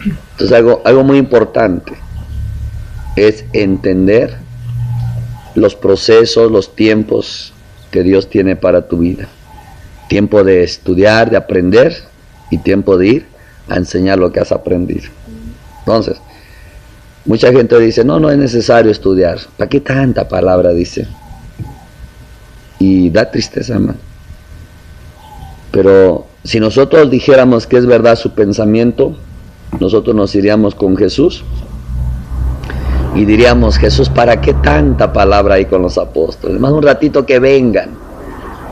Entonces algo muy importante es entender los procesos, los tiempos que Dios tiene para tu vida. Tiempo de estudiar, de aprender, y tiempo de ir a enseñar lo que has aprendido. Entonces, mucha gente dice, no es necesario estudiar. ¿Para qué tanta palabra? Dice. Y da tristeza, hermano. Pero si nosotros dijéramos que es verdad su pensamiento, nosotros nos iríamos con Jesús y diríamos, Jesús, ¿para qué tanta palabra ahí con los apóstoles? Más un ratito que vengan.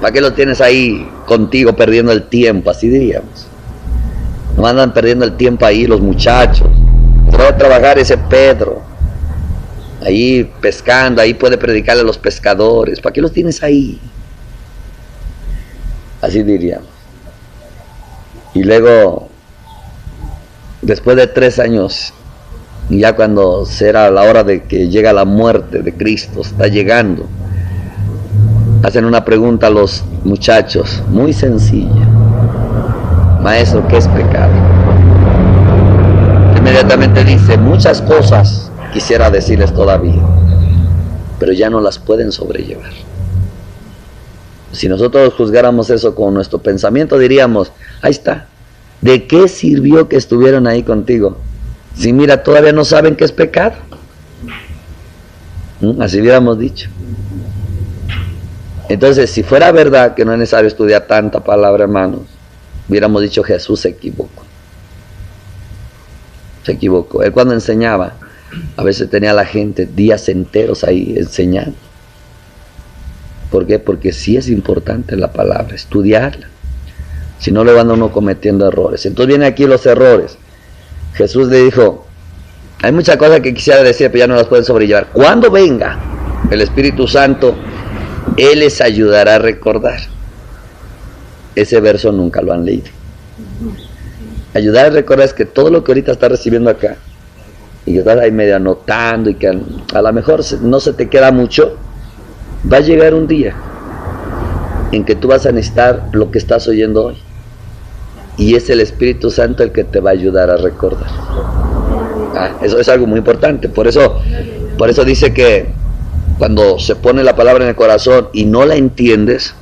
¿Para qué lo tienes ahí contigo perdiendo el tiempo? Así diríamos. No andan perdiendo el tiempo ahí los muchachos. Se va a trabajar ese Pedro ahí pescando, ahí puede predicarle a los pescadores. ¿Para qué los tienes ahí? Así diríamos. Y luego, después de 3 años, ya cuando será la hora de que llega la muerte de Cristo, está llegando, hacen una pregunta a los muchachos, muy sencilla. Maestro, ¿qué es pecado? Inmediatamente dice, muchas cosas quisiera decirles todavía, pero ya no las pueden sobrellevar. Si nosotros juzgáramos eso con nuestro pensamiento, diríamos, ahí está, ¿de qué sirvió que estuvieron ahí contigo? Si mira, todavía no saben qué es pecado. Así hubiéramos dicho. Entonces, si fuera verdad que no es necesario estudiar tanta palabra, hermanos, hubiéramos dicho, Jesús se equivocó. Se equivocó. Él cuando enseñaba, a veces tenía a la gente días enteros ahí enseñando. ¿Por qué? Porque sí es importante la palabra, estudiarla. Si no, le van a uno cometiendo errores. Entonces vienen aquí los errores. Jesús le dijo, hay muchas cosas que quisiera decir, pero ya no las pueden sobrellevar. Cuando venga el Espíritu Santo, Él les ayudará a recordar. Ese verso nunca lo han leído. Ayudar a recordar es que todo lo que ahorita estás recibiendo acá, y que estás ahí medio anotando, y que a lo mejor no se te queda mucho, va a llegar un día en que tú vas a necesitar lo que estás oyendo hoy. Y es el Espíritu Santo el que te va a ayudar a recordar. Eso es algo muy importante. Por eso dice que cuando se pone la palabra en el corazón y no la entiendes,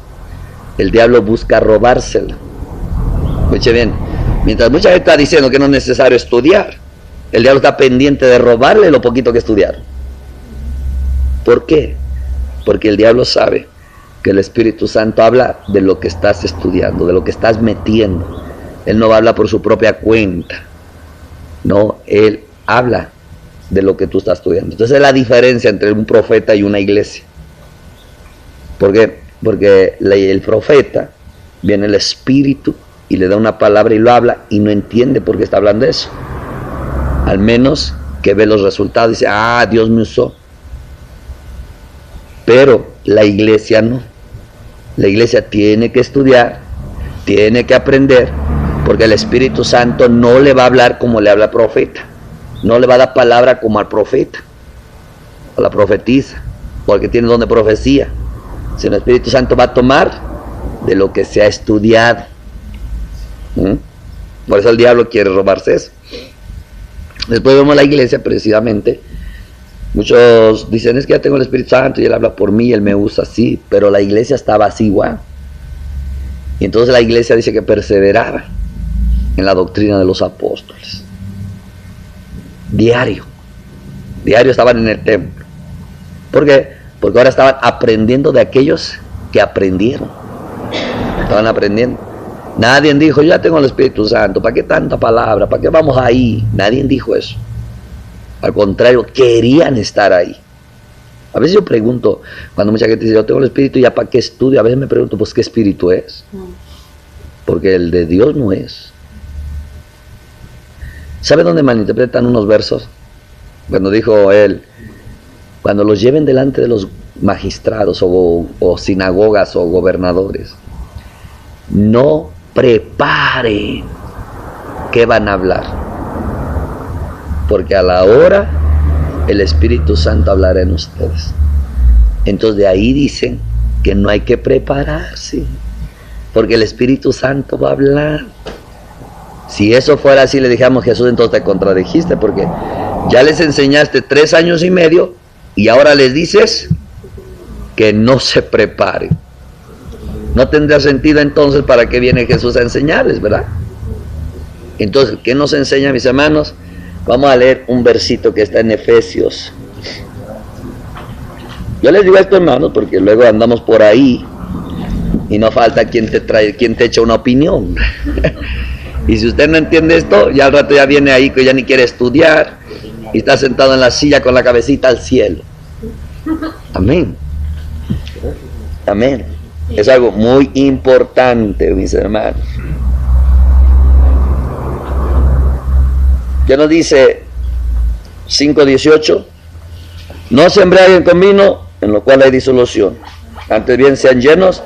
el diablo busca robársela. Escuche bien, mientras mucha gente está diciendo que no es necesario estudiar, el diablo está pendiente de robarle lo poquito que estudiaron. ¿Por qué? Porque el diablo sabe que el Espíritu Santo habla de lo que estás estudiando, de lo que estás metiendo. Él no va a hablar por su propia cuenta. No, Él habla de lo que tú estás estudiando. Entonces es la diferencia entre un profeta y una iglesia. ¿Por qué? Porque el profeta, viene el Espíritu y le da una palabra y lo habla y no entiende por qué está hablando eso. Al menos que ve los resultados y dice, Dios me usó. Pero la iglesia no. La iglesia tiene que estudiar, tiene que aprender, porque el Espíritu Santo no le va a hablar como le habla al profeta. No le va a dar palabra como al profeta, a la profetisa, porque tiene don de profecía. Si el Espíritu Santo va a tomar de lo que se ha estudiado. Por eso el diablo quiere robarse eso. Después vemos la iglesia precisamente. Muchos dicen, es que ya tengo el Espíritu Santo y Él habla por mí, Él me usa así, pero la iglesia estaba así igual. Y entonces la iglesia dice que perseveraba en la doctrina de los apóstoles. Diario estaban en el templo. ¿Por qué? Porque ahora estaban aprendiendo de aquellos que aprendieron. Estaban aprendiendo. Nadie dijo, yo ya tengo el Espíritu Santo, ¿para qué tanta palabra? ¿Para qué vamos ahí? Nadie dijo eso. Al contrario, querían estar ahí. A veces yo pregunto, cuando mucha gente dice, yo tengo el Espíritu, ¿ya para qué estudio? A veces me pregunto, pues, ¿qué Espíritu es? Porque el de Dios no es. ¿Sabe dónde malinterpretan unos versos? Cuando dijo él, cuando los lleven delante de los magistrados o sinagogas o gobernadores, no preparen qué van a hablar, porque a la hora el Espíritu Santo hablará en ustedes. Entonces de ahí dicen que no hay que prepararse, porque el Espíritu Santo va a hablar. Si eso fuera así, le dijéramos, Jesús, entonces te contradijiste, porque ya les enseñaste 3 años y medio y ahora les dices que no se preparen. No tendría sentido entonces para qué viene Jesús a enseñarles, ¿verdad? Entonces, ¿qué nos enseña, mis hermanos? Vamos a leer un versito que está en Efesios. Yo les digo esto, hermanos, porque luego andamos por ahí y no falta quien te echa una opinión. Y si usted no entiende esto, ya al rato ya viene ahí que ya ni quiere estudiar y está sentado en la silla con la cabecita al cielo. Amén. Amén. Es algo muy importante, mis hermanos. Ya nos dice 5:18, no se embriaguen con vino, en lo cual hay disolución. Antes bien sean llenos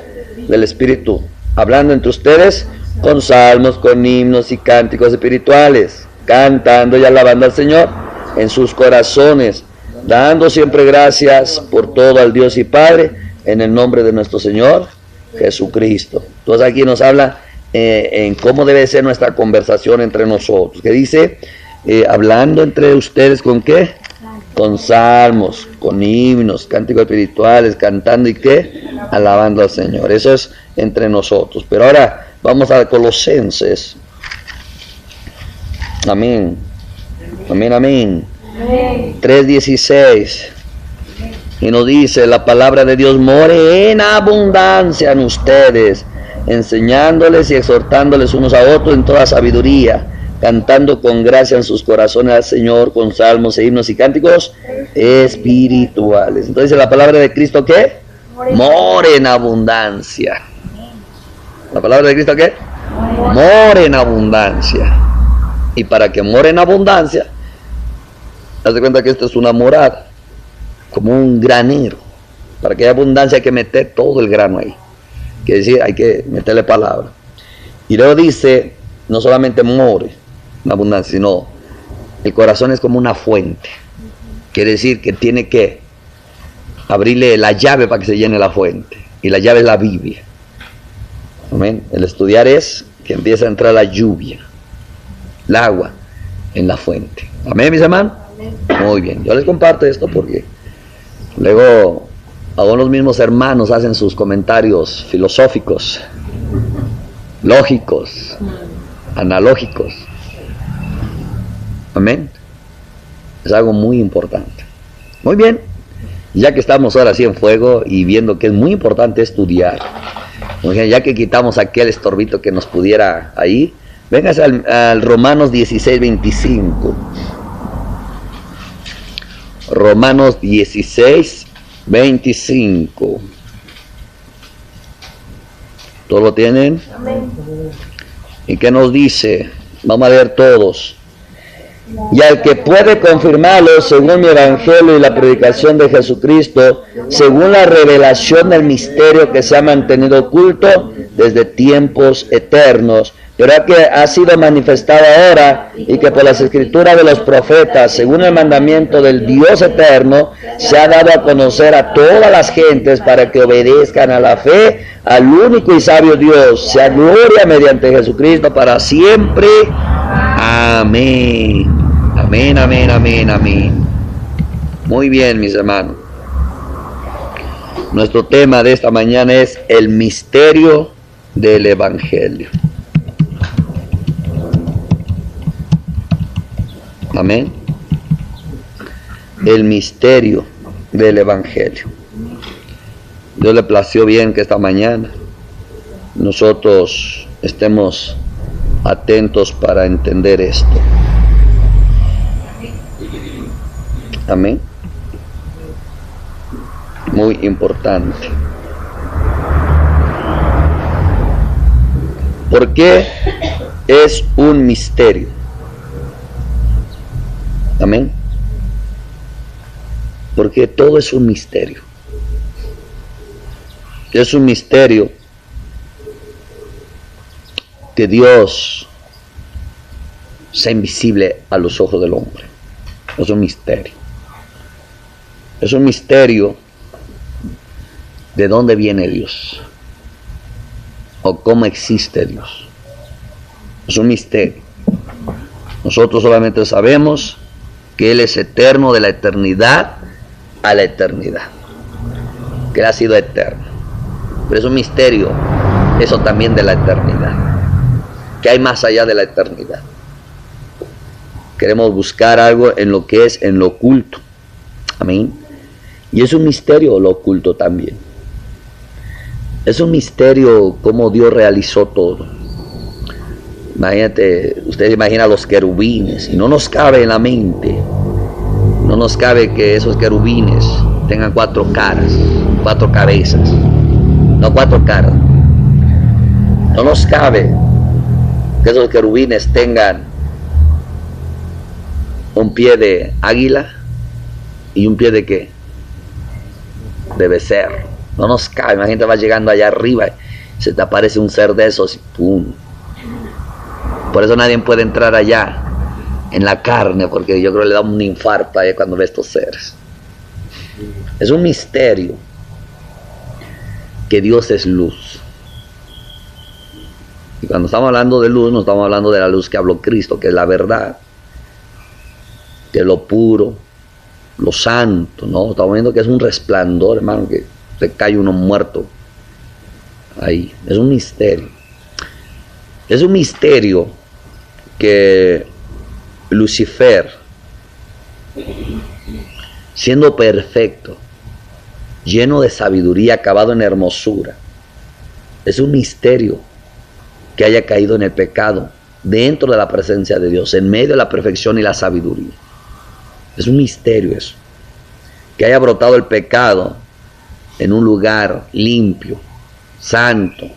del Espíritu, hablando entre ustedes con salmos, con himnos y cánticos espirituales, cantando y alabando al Señor en sus corazones, dando siempre gracias por todo al Dios y Padre, en el nombre de nuestro Señor Jesucristo. Entonces aquí nos habla en cómo debe ser nuestra conversación entre nosotros, que dice, hablando entre ustedes con qué, con salmos, con himnos, cánticos espirituales, cantando y qué, alabando al Señor. Eso es entre nosotros. Pero ahora vamos a Colosenses. Amén. Amén, amén. 3:16. Y nos dice, la palabra de Dios more en abundancia en ustedes, enseñándoles y exhortándoles unos a otros en toda sabiduría, cantando con gracia en sus corazones al Señor con salmos e himnos y cánticos espirituales. Entonces, ¿la palabra de Cristo qué? More en abundancia. ¿La palabra de Cristo qué? More en abundancia. Y para que more en abundancia, haz de cuenta que esto es una morada, como un granero. Para que haya abundancia hay que meter todo el grano ahí. Quiere decir, hay que meterle palabra. Y luego dice, no solamente more en abundancia, sino el corazón es como una fuente. Quiere decir que tiene que abrirle la llave para que se llene la fuente. Y la llave es la Biblia. Amén. El estudiar es que empieza a entrar la lluvia, el agua en la fuente. Amén, mis hermanos. Amén. Muy bien. Yo les comparto esto porque luego aún los mismos hermanos hacen sus comentarios filosóficos, lógicos, analógicos. Amén. Es algo muy importante. Muy bien. Ya que estamos ahora así en fuego y viendo que es muy importante estudiar, ya que quitamos aquel estorbito que nos pudiera ahí, vengas al Romanos 16:25. Romanos 16:25. ¿Todos lo tienen? Amén. ¿Y qué nos dice? Vamos a leer todos. Y al que puede confirmarlo según mi evangelio y la predicación de Jesucristo, según la revelación del misterio que se ha mantenido oculto desde tiempos eternos, pero que ha sido manifestado ahora y que por las escrituras de los profetas, según el mandamiento del Dios eterno, se ha dado a conocer a todas las gentes para que obedezcan a la fe, al único y sabio Dios, sea gloria mediante Jesucristo para siempre. Amén. Amén, amén, amén, amén. Muy bien, mis hermanos. Nuestro tema de esta mañana es el misterio del Evangelio. Amén. El misterio del Evangelio. Dios le plació bien que esta mañana nosotros estemos atentos para entender esto. Amén. Muy importante. ¿Por qué es un misterio? Amén. Porque todo es un misterio. Es un misterio que Dios sea invisible a los ojos del hombre. Es un misterio. Es un misterio de dónde viene Dios o cómo existe Dios. Es un misterio. Nosotros solamente sabemos que Él es eterno de la eternidad a la eternidad, que Él ha sido eterno. Pero es un misterio eso también de la eternidad, que hay más allá de la eternidad. Queremos buscar algo en lo que es en lo oculto. Amén. Y es un misterio lo oculto también. Es un misterio cómo Dios realizó todo. Imagínate, usted imagina los querubines, y no nos cabe en la mente, no nos cabe que esos querubines tengan 4 caras, 4 cabezas, no 4 caras. No nos cabe que esos querubines tengan un pie de águila y un pie de ¿qué? De becerro. No nos cabe. Imagínate, va llegando allá arriba y se te aparece un ser de esos y ¡pum! Por eso nadie puede entrar allá en la carne, porque yo creo que le da un infarto ahí cuando ve estos seres. Es un misterio que Dios es luz. Y cuando estamos hablando de luz, no estamos hablando de la luz que habló Cristo, que es la verdad, que es lo puro, lo santo, ¿no? Estamos viendo que es un resplandor, hermano, que se cae uno muerto ahí. Es un misterio. Es un misterio que Lucifer, siendo perfecto, lleno de sabiduría, acabado en hermosura, es un misterio que haya caído en el pecado dentro de la presencia de Dios, en medio de la perfección y la sabiduría. Es un misterio eso, que haya brotado el pecado en un lugar limpio, santo,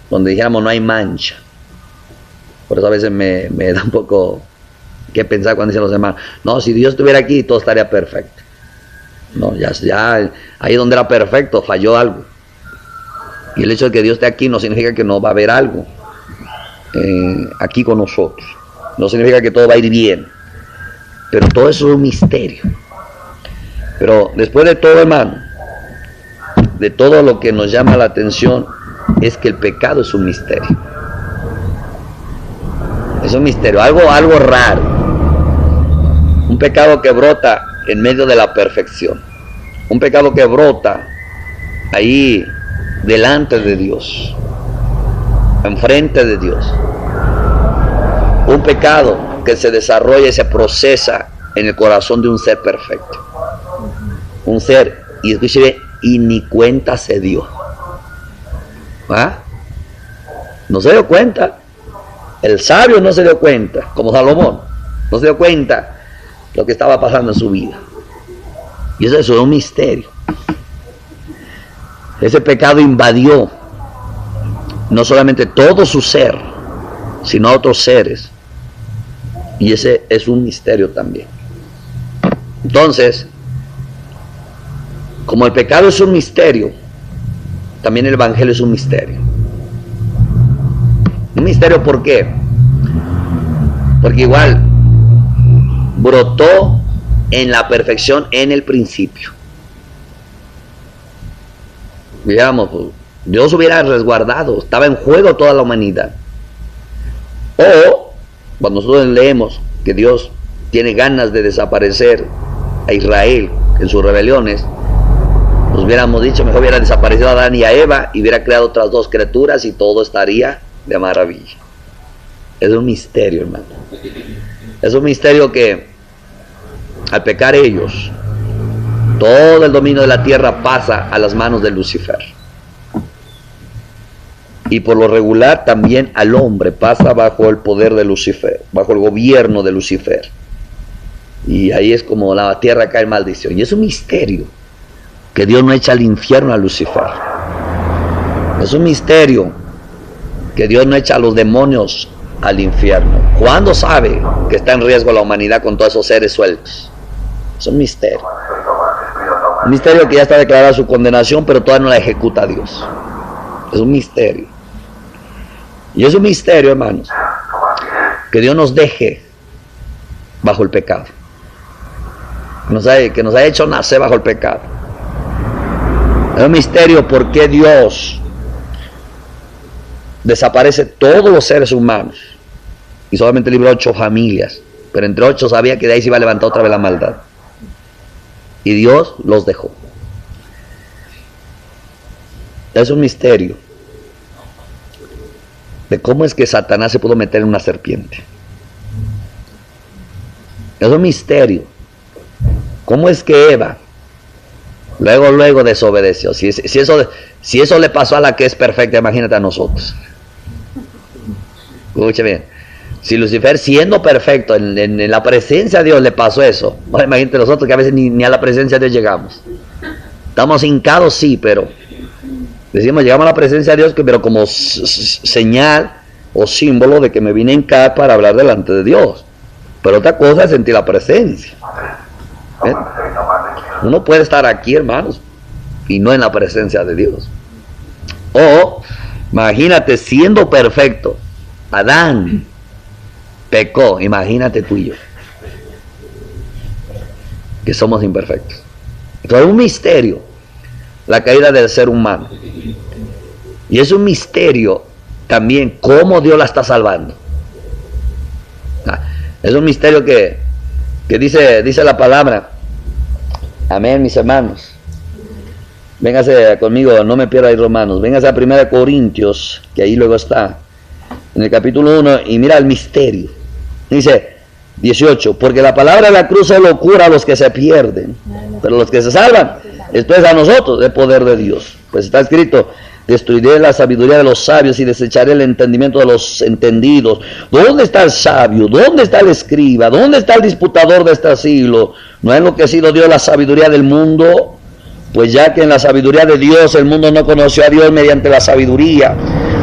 donde dijéramos no hay mancha. Por eso a veces me da un poco que pensar cuando dicen los hermanos, no, si Dios estuviera aquí todo estaría perfecto. No, ya ahí donde era perfecto falló algo. Y el hecho de que Dios esté aquí no significa que no va a haber algo aquí con nosotros. No significa que todo va a ir bien. Pero todo eso es un misterio. Pero después de todo, hermano, de todo lo que nos llama la atención, es que el pecado es un misterio. Es un misterio, algo raro. Un pecado que brota en medio de la perfección. Un pecado que brota ahí delante de Dios, enfrente de Dios. Un pecado que se desarrolla y se procesa en el corazón de un ser perfecto. Un ser, y escuche, y ni cuenta se dio. ¿Ah? No se dio cuenta. El sabio no se dio cuenta, como Salomón. No se dio cuenta lo que estaba pasando en su vida. Y eso es un misterio. Ese pecado invadió no solamente todo su ser, sino a otros seres. Y ese es un misterio también. Entonces, como el pecado es un misterio, también el evangelio es un misterio. Un misterio, ¿por qué? Porque igual brotó en la perfección en el principio. Digamos, Dios hubiera resguardado, estaba en juego toda la humanidad. O cuando nosotros leemos que Dios tiene ganas de desaparecer a Israel en sus rebeliones, nos hubiéramos dicho, mejor hubiera desaparecido a Adán y a Eva y hubiera creado otras 2 criaturas y todo estaría de maravilla. Es un misterio, hermano. Es un misterio que al pecar ellos, todo el dominio de la tierra pasa a las manos de Lucifer. Y por lo regular también al hombre pasa bajo el poder de Lucifer, bajo el gobierno de Lucifer. Y ahí es como la tierra cae en maldición. Y es un misterio que Dios no echa al infierno a Lucifer. Es un misterio que Dios no echa a los demonios al infierno. ¿Cuándo sabe que está en riesgo la humanidad con todos esos seres sueltos? Es un misterio. Un misterio que ya está declarada su condenación, pero todavía no la ejecuta Dios. Es un misterio. Y es un misterio, hermanos, que Dios nos deje bajo el pecado. Que nos haya hecho nacer bajo el pecado. Es un misterio por qué Dios desaparece todos los seres humanos y solamente libró 8 familias Pero entre 8 sabía que de ahí se iba a levantar otra vez la maldad. Y Dios los dejó. Es un misterio de cómo es que Satanás se pudo meter en una serpiente. Es un misterio. ¿Cómo es que Eva luego desobedeció? Si eso le pasó a la que es perfecta, imagínate a nosotros. Escuche bien. Si Lucifer, siendo perfecto en la presencia de Dios, le pasó eso, bueno, imagínate nosotros que a veces ni a la presencia de Dios llegamos. Estamos hincados, sí, pero decimos, llegamos a la presencia de Dios, pero como señal o símbolo de que me vine a hincar para hablar delante de Dios. Pero otra cosa es sentir la presencia. ¿Eh? Uno puede estar aquí, hermanos, y no en la presencia de Dios. O, imagínate, siendo perfecto, Adán pecó, imagínate tú y yo, que somos imperfectos. Entonces es un misterio la caída del ser humano. Y es un misterio también cómo Dios la está salvando. Es un misterio que dice la palabra. Amén, mis hermanos. Véngase conmigo, no me pierda ahí Romanos. Véngase a 1 Corintios, que ahí luego está, en el capítulo 1, y mira el misterio. Dice 18, porque la palabra de la cruz es locura a los que se pierden, pero los que se salvan, esto es a nosotros, el poder de Dios. Pues está escrito, destruiré la sabiduría de los sabios y desecharé el entendimiento de los entendidos. ¿Dónde está el sabio? ¿Dónde está el escriba? ¿Dónde está el disputador de este siglo? ¿No ha enloquecido Dios la sabiduría del mundo? Pues ya que en la sabiduría de Dios el mundo no conoció a Dios mediante la sabiduría,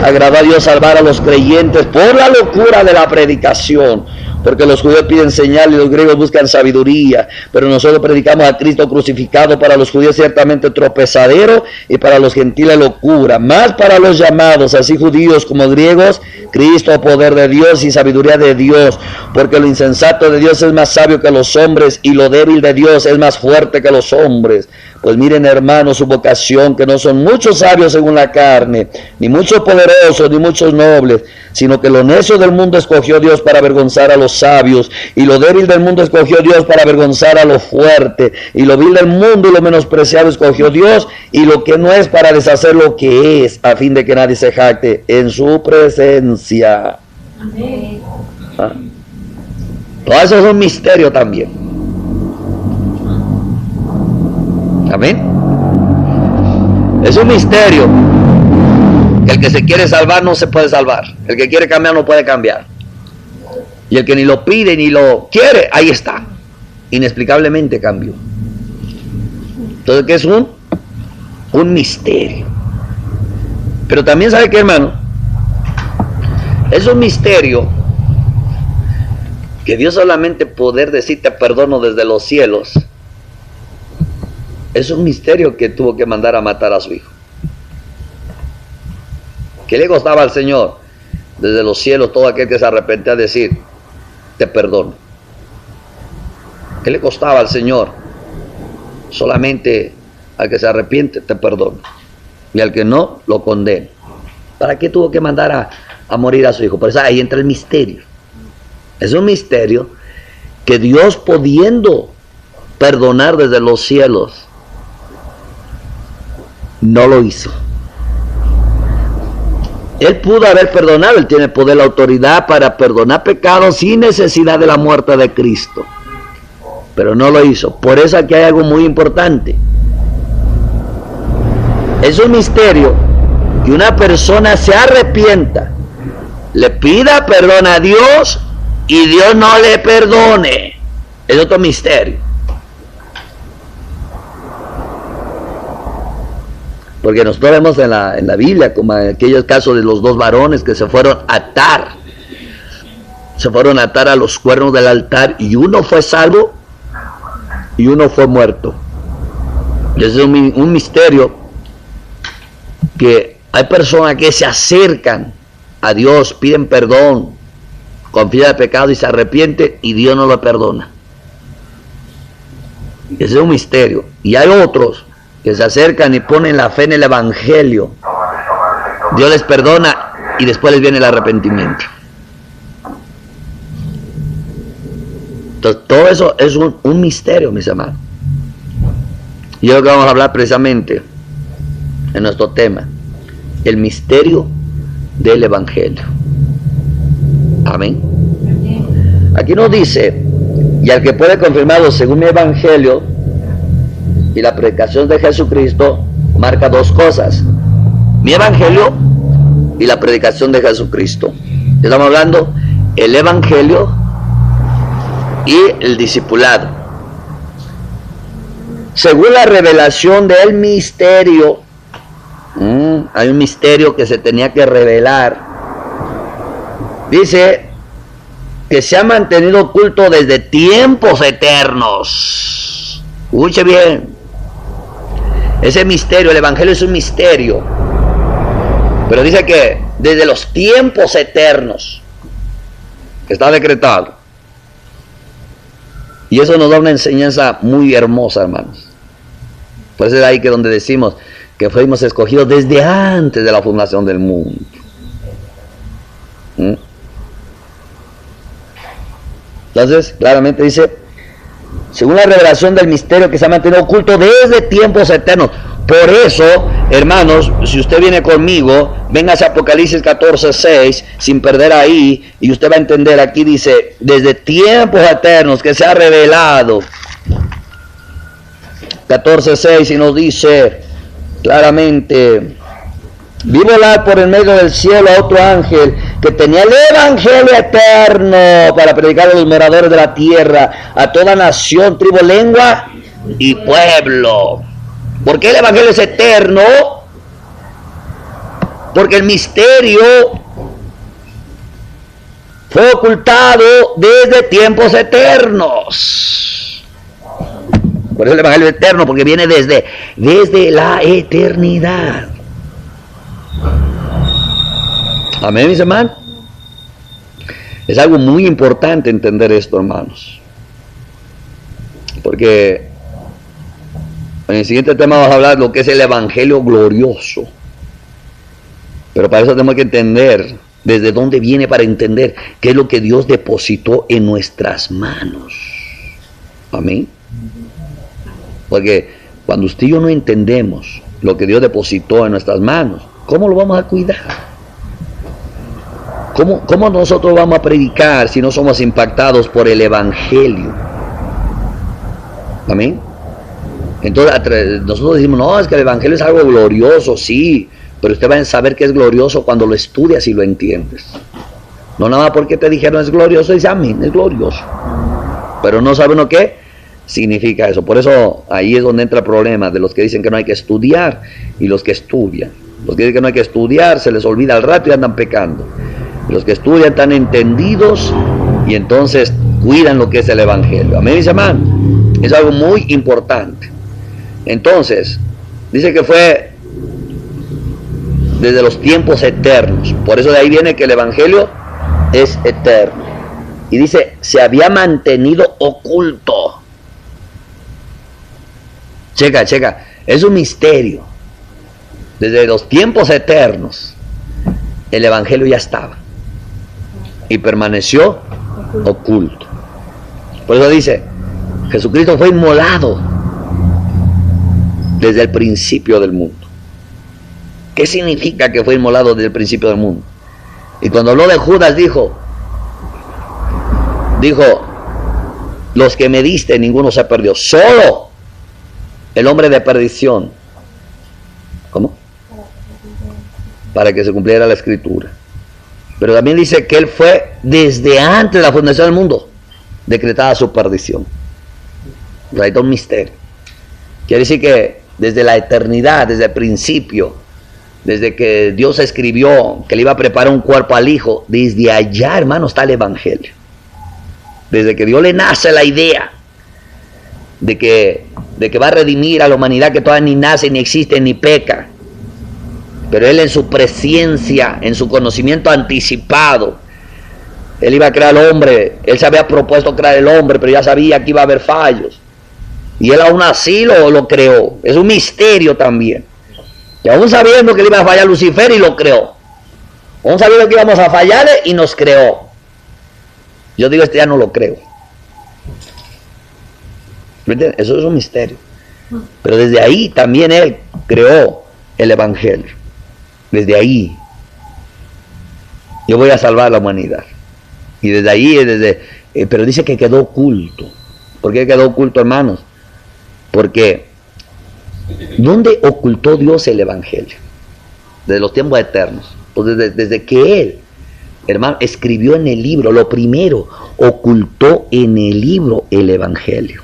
agradó a Dios salvar a los creyentes por la locura de la predicación. Porque los judíos piden señal y los griegos buscan sabiduría, pero nosotros predicamos a Cristo crucificado, para los judíos ciertamente tropezadero y para los gentiles locura, más para los llamados, así judíos como griegos, Cristo poder de Dios y sabiduría de Dios, porque lo insensato de Dios es más sabio que los hombres y lo débil de Dios es más fuerte que los hombres. Pues miren, hermanos, su vocación, que no son muchos sabios según la carne, ni muchos poderosos, ni muchos nobles, sino que lo necio del mundo escogió Dios para avergonzar a los sabios, y lo débil del mundo escogió Dios para avergonzar a lo fuerte, y lo vil del mundo y lo menospreciado escogió Dios, y lo que no es para deshacer lo que es, a fin de que nadie se jacte en su presencia. Amén. ¿Ah? Todo eso es un misterio también. Amén. Es un misterio que el que se quiere salvar no se puede salvar, el que quiere cambiar no puede cambiar, y el que ni lo pide ni lo quiere, ahí está, inexplicablemente cambió. Entonces, ¿qué es un misterio? Pero también, ¿sabe qué, hermano? Es un misterio que Dios solamente poder decir te perdono desde los cielos. Es un misterio que tuvo que mandar a matar a su hijo. ¿Qué le costaba al Señor? Desde los cielos, todo aquel que se arrepentía, decir, te perdono. ¿Qué le costaba al Señor? Solamente al que se arrepiente, te perdono. Y al que no, lo condeno. ¿Para qué tuvo que mandar a morir a su hijo? Por eso ahí entra el misterio. Es un misterio que Dios, pudiendo perdonar desde los cielos, no lo hizo. Él pudo haber perdonado, Él tiene poder, la autoridad para perdonar pecados sin necesidad de la muerte de Cristo, pero no lo hizo. Por eso aquí hay algo muy importante. Es un misterio que una persona se arrepienta, le pida perdón a Dios y Dios no le perdone. Es otro misterio. Porque nosotros vemos en la Biblia, como en aquellos casos de los dos varones que se fueron a atar a los cuernos del altar, y uno fue salvo y uno fue muerto. Es un misterio que hay personas que se acercan a Dios, piden perdón, confían de pecado y se arrepienten, y Dios no lo perdona. Ese es un misterio. Y hay otros que se acercan y ponen la fe en el Evangelio, Dios les perdona y después les viene el arrepentimiento. Entonces, todo eso es un misterio, mis hermanos. Y es lo que vamos a hablar precisamente en nuestro tema. El misterio del Evangelio. Amén. Aquí nos dice, y al que puede confirmarlo según mi Evangelio y la predicación de Jesucristo, marca dos cosas: mi Evangelio y la predicación de Jesucristo. Estamos hablando el Evangelio y el discipulado. Según la revelación del misterio, hay un misterio que se tenía que revelar. Dice que se ha mantenido oculto desde tiempos eternos. Escuche bien. Ese misterio, el Evangelio es un misterio. Pero dice que desde los tiempos eternos está decretado. Y eso nos da una enseñanza muy hermosa, hermanos. Por eso es ahí que donde decimos que fuimos escogidos desde antes de la fundación del mundo. Entonces, claramente dice, según la revelación del misterio que se ha mantenido oculto desde tiempos eternos. Por eso, hermanos, si usted viene conmigo, véngase a Apocalipsis 14:6, sin perder ahí, y usted va a entender, aquí dice, desde tiempos eternos que se ha revelado. 14:6, y nos dice claramente, vi volar por el medio del cielo a otro ángel que tenía el Evangelio eterno para predicar a los moradores de la tierra, a toda nación, tribu, lengua y pueblo. ¿Por qué el Evangelio es eterno? Porque el misterio fue ocultado desde tiempos eternos. Por eso el Evangelio es eterno, porque viene desde la eternidad. Amén, mis hermanos. Es algo muy importante entender esto, hermanos. Porque en el siguiente tema vamos a hablar de lo que es el Evangelio glorioso. Pero para eso tenemos que entender desde dónde viene, para entender qué es lo que Dios depositó en nuestras manos. Amén. Porque cuando usted y yo no entendemos lo que Dios depositó en nuestras manos, ¿cómo lo vamos a cuidar? ¿Cómo nosotros vamos a predicar si no somos impactados por el Evangelio? Amén. Entonces nosotros decimos, no, es que el Evangelio es algo glorioso, sí, pero usted va a saber que es glorioso cuando lo estudias y lo entiendes. No nada más porque te dijeron es glorioso, dice amén, es glorioso. Pero no sabe uno qué significa eso. Por eso ahí es donde entra el problema de los que dicen que no hay que estudiar y los que estudian. Los que dicen que no hay que estudiar se les olvida al rato y andan pecando. Los que estudian están entendidos y entonces cuidan lo que es el Evangelio. Amén, mis hermanos. Es algo muy importante. Entonces, dice que fue desde los tiempos eternos. Por eso de ahí viene que el Evangelio es eterno. Y dice, se había mantenido oculto. Checa, es un misterio. Desde los tiempos eternos, el Evangelio ya estaba. Y permaneció oculto. Por eso dice, Jesucristo fue inmolado desde el principio del mundo. ¿Qué significa que fue inmolado desde el principio del mundo? Y cuando habló de Judas dijo, los que me diste ninguno se perdió, solo el hombre de perdición. ¿Cómo? Para que se cumpliera la escritura. Pero también dice que él fue desde antes de la fundación del mundo decretada su perdición. Ahí está un misterio. Quiere decir que desde la eternidad, desde el principio, desde que Dios escribió que le iba a preparar un cuerpo al Hijo, desde allá, hermano, está el Evangelio. Desde que Dios le nace la idea de que va a redimir a la humanidad que todavía ni nace, ni existe, ni peca. Pero Él en su presencia, en su conocimiento anticipado, Él iba a crear al hombre. Él se había propuesto crear el hombre, pero ya sabía que iba a haber fallos. Y Él aún así lo creó. Es un misterio también. Y aún sabiendo que le iba a fallar Lucifer y lo creó. Aún sabiendo que íbamos a fallarle y nos creó. Yo digo, este ya no lo creo. ¿Me entiendes? Eso es un misterio. Pero desde ahí también Él creó el Evangelio. Desde ahí. Yo voy a salvar a la humanidad. Y desde ahí, pero dice que quedó oculto. ¿Por qué quedó oculto, hermanos? Porque ¿dónde ocultó Dios el Evangelio? Desde los tiempos eternos. Pues desde que Él, hermano, escribió en el libro, lo primero, ocultó en el libro el Evangelio.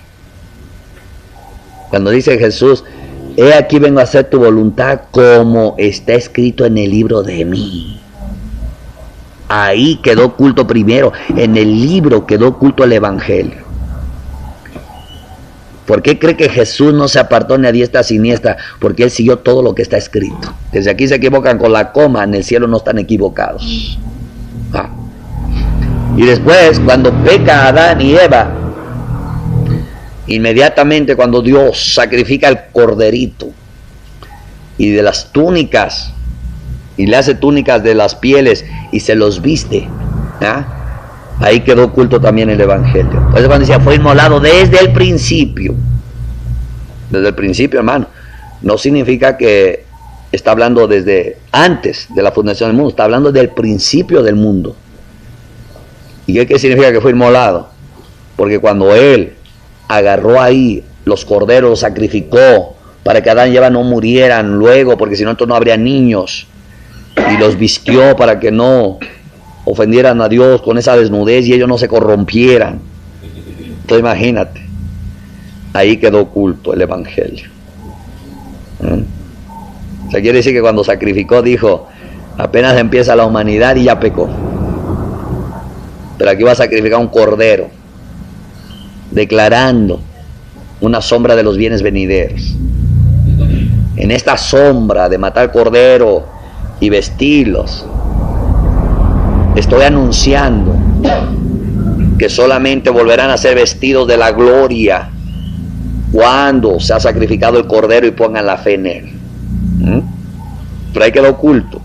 Cuando dice Jesús, he aquí vengo a hacer tu voluntad como está escrito en el libro de mí. Ahí quedó oculto primero, en el libro quedó oculto el Evangelio. ¿Por qué cree que Jesús no se apartó ni a diestra ni a siniestra? Porque Él siguió todo lo que está escrito. Desde aquí se equivocan con la coma, en el cielo no están equivocados. Y después, cuando peca Adán y Eva, inmediatamente cuando Dios sacrifica el corderito y de las túnicas, y le hace túnicas de las pieles y se los viste, ahí quedó oculto también el Evangelio. Por eso cuando decía fue inmolado desde el principio, hermano, no significa que está hablando desde antes de la fundación del mundo, está hablando del principio del mundo. ¿Y qué significa que fue inmolado? Porque cuando Él agarró ahí los corderos, los sacrificó para que Adán y Eva no murieran luego, porque si no entonces no habría niños, y los vistió para que no ofendieran a Dios con esa desnudez y ellos no se corrompieran. Entonces imagínate, ahí quedó oculto el Evangelio. O sea, quiere decir que cuando sacrificó dijo, apenas empieza la humanidad y ya pecó, pero aquí va a sacrificar un cordero, declarando una sombra de los bienes venideros. En esta sombra de matar cordero y vestirlos, estoy anunciando que solamente volverán a ser vestidos de la gloria cuando se ha sacrificado el cordero y pongan la fe en Él. Pero ahí quedó oculto.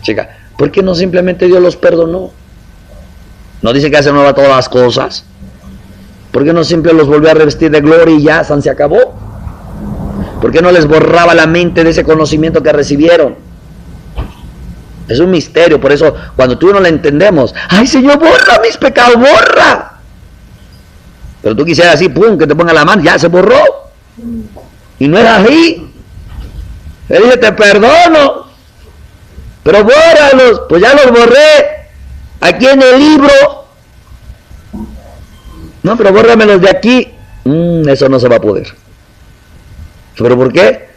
Chica, ¿por qué no simplemente Dios los perdonó? ¿No dice que hace nueva todas las cosas? ¿Por qué no siempre los volvió a revestir de gloria y ya se acabó? ¿Por qué no les borraba la mente de ese conocimiento que recibieron? Es un misterio, por eso cuando tú no lo entendemos, ¡ay, Señor, borra mis pecados, borra! Pero tú quisieras así, pum, que te ponga la mano, ya se borró. Y no era así. Él dice, te perdono, pero bórralos. Pues ya los borré aquí en el libro. No, pero bórramelos de aquí. Eso no se va a poder. ¿Pero por qué?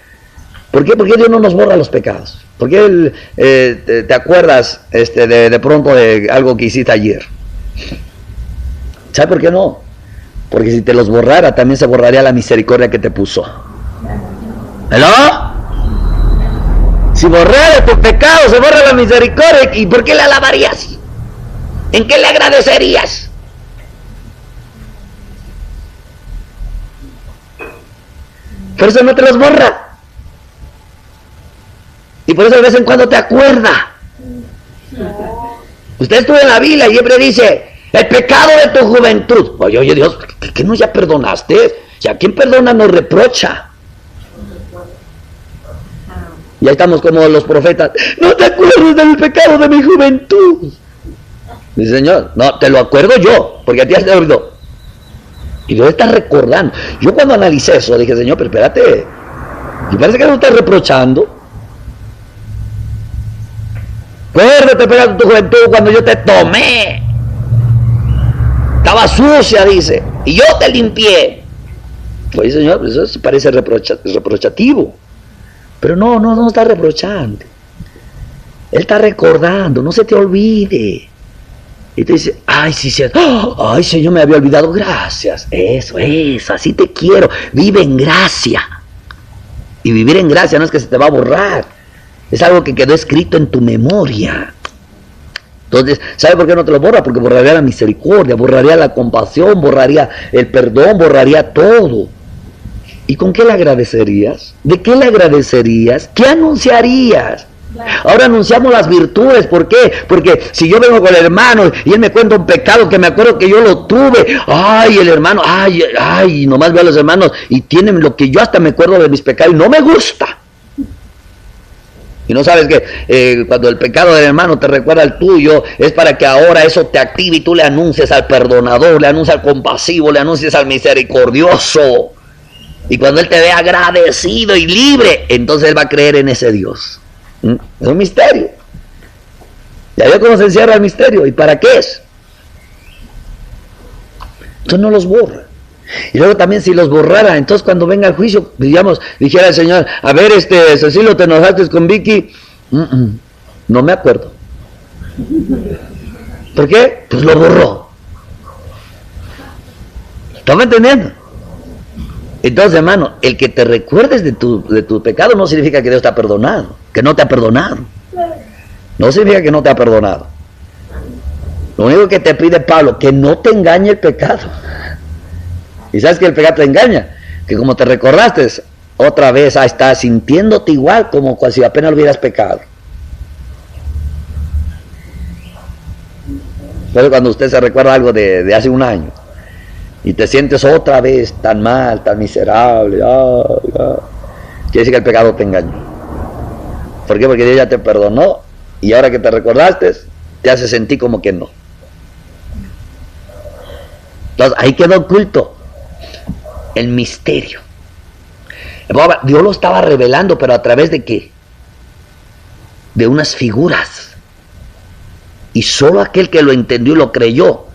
¿Por qué Dios no nos borra los pecados? ¿Por qué te acuerdas de pronto de algo que hiciste ayer? ¿Sabes por qué no? Porque si te los borrara, también se borraría la misericordia que te puso. ¿Hello? Si borrara tu pecado, se borra la misericordia. ¿Y por qué le alabarías? ¿En qué le agradecerías? Por eso no te los borra. Y por eso de vez en cuando te acuerda. Usted estuvo en la Biblia y siempre dice, el pecado de tu juventud. Oye, Dios, ¿qué no ya perdonaste? Si a quien perdona no reprocha. Ya estamos como los profetas. No te acuerdes del pecado de mi juventud. Dice, Señor, no, te lo acuerdo yo, porque a ti has olvidado. Y Dios está recordando. Yo cuando analicé eso dije, Señor, pero espérate, y parece que no estás reprochando. Acuérdate, pecado de tu juventud, cuando yo te tomé. Estaba sucia, dice, y yo te limpié. Oye, Señor, eso parece reprochativo. Pero no está reprochando. Él está recordando, no se te olvide. Y te dice, ay, sí, ay, Señor, me había olvidado, gracias. Eso, así te quiero. Vive en gracia. Y vivir en gracia no es que se te va a borrar. Es algo que quedó escrito en tu memoria. Entonces, ¿sabe por qué no te lo borra? Porque borraría la misericordia, borraría la compasión, borraría el perdón, borraría todo. ¿Y con qué le agradecerías? ¿De qué le agradecerías? ¿Qué anunciarías? Ahora anunciamos las virtudes. ¿Por qué? Porque si yo vengo con el hermano y él me cuenta un pecado que me acuerdo que yo lo tuve, ay, el hermano, ay, nomás veo a los hermanos y tienen lo que yo hasta me acuerdo de mis pecados y no me gusta. Y no sabes que cuando el pecado del hermano te recuerda al tuyo, es para que ahora eso te active y tú le anuncies al perdonador, le anuncies al compasivo, le anuncies al misericordioso. Y cuando él te ve agradecido y libre, entonces él va a creer en ese Dios. Es un misterio. Ya veo cómo se encierra el misterio. ¿Y para qué es? Entonces no los borra. Y luego también si los borrara, entonces cuando venga el juicio, digamos, dijera el Señor, a ver, Cecilio, ¿te enojaste con Vicky? No me acuerdo. ¿Por qué? Pues lo borró. ¿Estás entendiendo? Entonces, hermano, el que te recuerdes de tu pecado no significa que Dios te ha perdonado, que no te ha perdonado. No significa que no te ha perdonado. Lo único que te pide Pablo, que no te engañe el pecado. ¿Y sabes que el pecado te engaña? Que como te recordaste, otra vez estás sintiéndote igual como si apenas lo hubieras pecado. Pero cuando usted se recuerda algo de hace un año, y te sientes otra vez tan mal, tan miserable, quiere decir que el pecado te engañó. ¿Por qué? Porque Dios ya te perdonó y ahora que te recordaste, te hace sentir como que no. Entonces ahí quedó oculto el misterio. Dios lo estaba revelando, pero ¿a través de qué? De unas figuras. Y solo aquel que lo entendió y lo creyó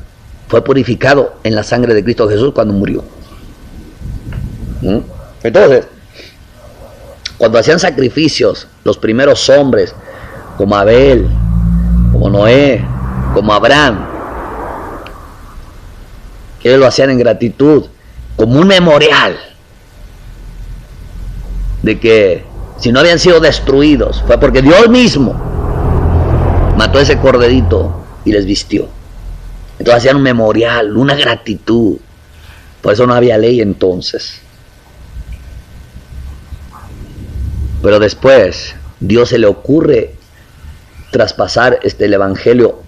fue purificado en la sangre de Cristo Jesús cuando murió. Entonces, cuando hacían sacrificios los primeros hombres, como Abel, como Noé, como Abraham, que ellos lo hacían en gratitud, como un memorial de que si no habían sido destruidos fue porque Dios mismo mató ese corderito y les vistió. Entonces hacían un memorial, una gratitud. Por eso no había ley entonces. Pero después Dios se le ocurre traspasar el evangelio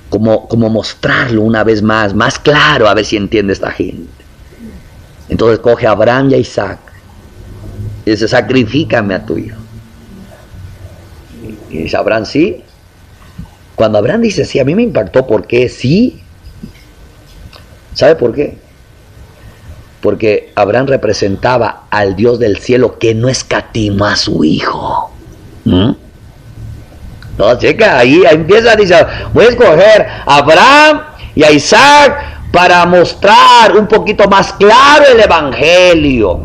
como mostrarlo una vez más claro, a ver si entiende esta gente. Entonces coge a Abraham y a Isaac y dice, sacrifícame a tu hijo. Y dice Abraham, sí. Cuando Abraham dice sí, a mí me impactó porque sí. ¿Sabe por qué? Porque Abraham representaba al Dios del cielo que no escatimó a su hijo. No, checa, ahí empieza, dice, voy a escoger a Abraham y a Isaac para mostrar un poquito más claro el evangelio.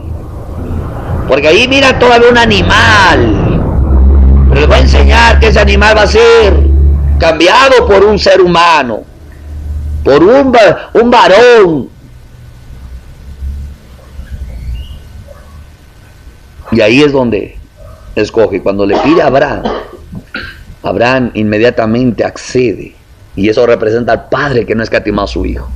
Porque ahí mira todavía un animal. Pero les voy a enseñar que ese animal va a ser cambiado por un ser humano, por un varón. Y ahí es donde escoge. Cuando le pide a Abraham, Abraham inmediatamente accede. Y eso representa al padre que no escatimó a su hijo.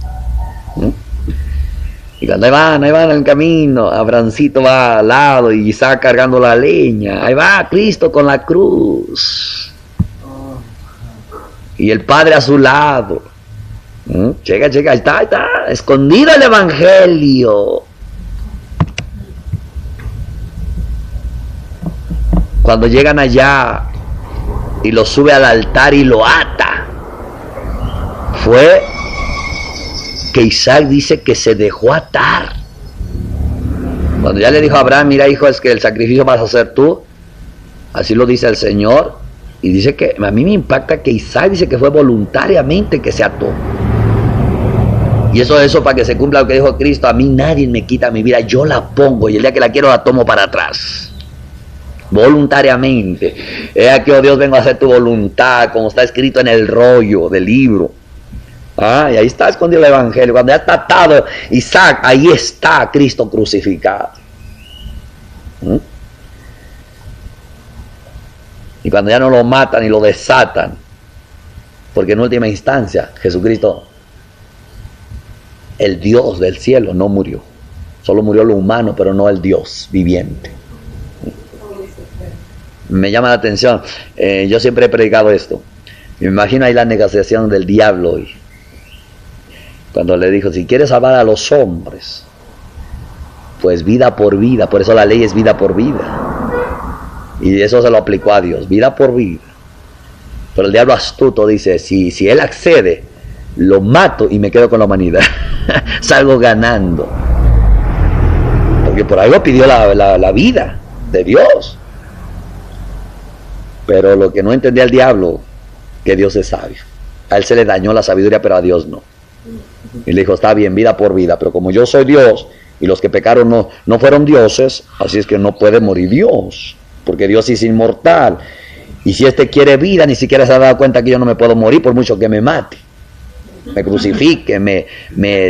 Y cuando ahí van en el camino, Abrahamcito va al lado y Isaac cargando la leña. Ahí va Cristo con la cruz. Y el padre a su lado. Checa, ahí está, escondido el evangelio. Cuando llegan allá y lo sube al altar y lo ata, fue que Isaac dice que se dejó atar. Cuando ya le dijo a Abraham, mira hijo, es que el sacrificio vas a hacer tú, así lo dice el Señor, y dice que a mí me impacta que Isaac dice que fue voluntariamente que se ató. Y eso para que se cumpla lo que dijo Cristo, a mí nadie me quita mi vida, yo la pongo y el día que la quiero la tomo para atrás. Voluntariamente. He aquí, oh Dios, vengo a hacer tu voluntad, como está escrito en el rollo del libro. Y ahí está escondido el evangelio. Cuando ya está atado Isaac, ahí está Cristo crucificado. Y cuando ya no lo matan y lo desatan, porque en última instancia Jesucristo, el Dios del cielo, no murió. Solo murió lo humano, pero no el Dios viviente. me llama la atención. Yo siempre he predicado esto. Me imagino ahí la negociación del diablo. Cuando le dijo, si quieres salvar a los hombres, pues vida por vida. Por eso la ley es vida por vida. Y eso se lo aplicó a Dios, vida por vida. Pero el diablo astuto dice, si él accede, lo mato y me quedo con la humanidad. Salgo ganando. Porque por algo pidió la vida de Dios. Pero lo que no entendía el diablo, que Dios es sabio. A él se le dañó la sabiduría, pero a Dios no. Y le dijo, está bien, vida por vida, pero como yo soy Dios, y los que pecaron no fueron dioses, así es que no puede morir Dios, porque Dios es inmortal. Y si este quiere vida, ni siquiera se ha dado cuenta que yo no me puedo morir por mucho que me mate, me crucifique,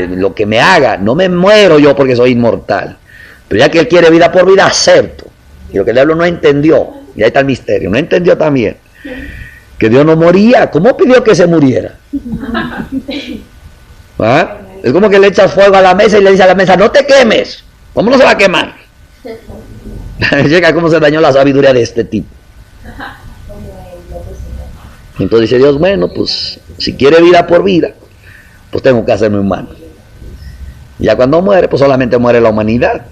lo que me haga, no me muero yo porque soy inmortal. Pero ya que él quiere vida por vida, acepto. Y lo que el diablo no entendió, y ahí está el misterio, no entendió también que Dios no moría. ¿Cómo pidió que se muriera? ¿Ah? Es como que le echas fuego a la mesa y le dice a la mesa, no te quemes. ¿Cómo no se va a quemar? Llega cómo se dañó la sabiduría de este tipo. Entonces dice Dios, bueno, pues si quiere vida por vida, pues tengo que hacerme humano. Y ya cuando muere, pues solamente muere la humanidad.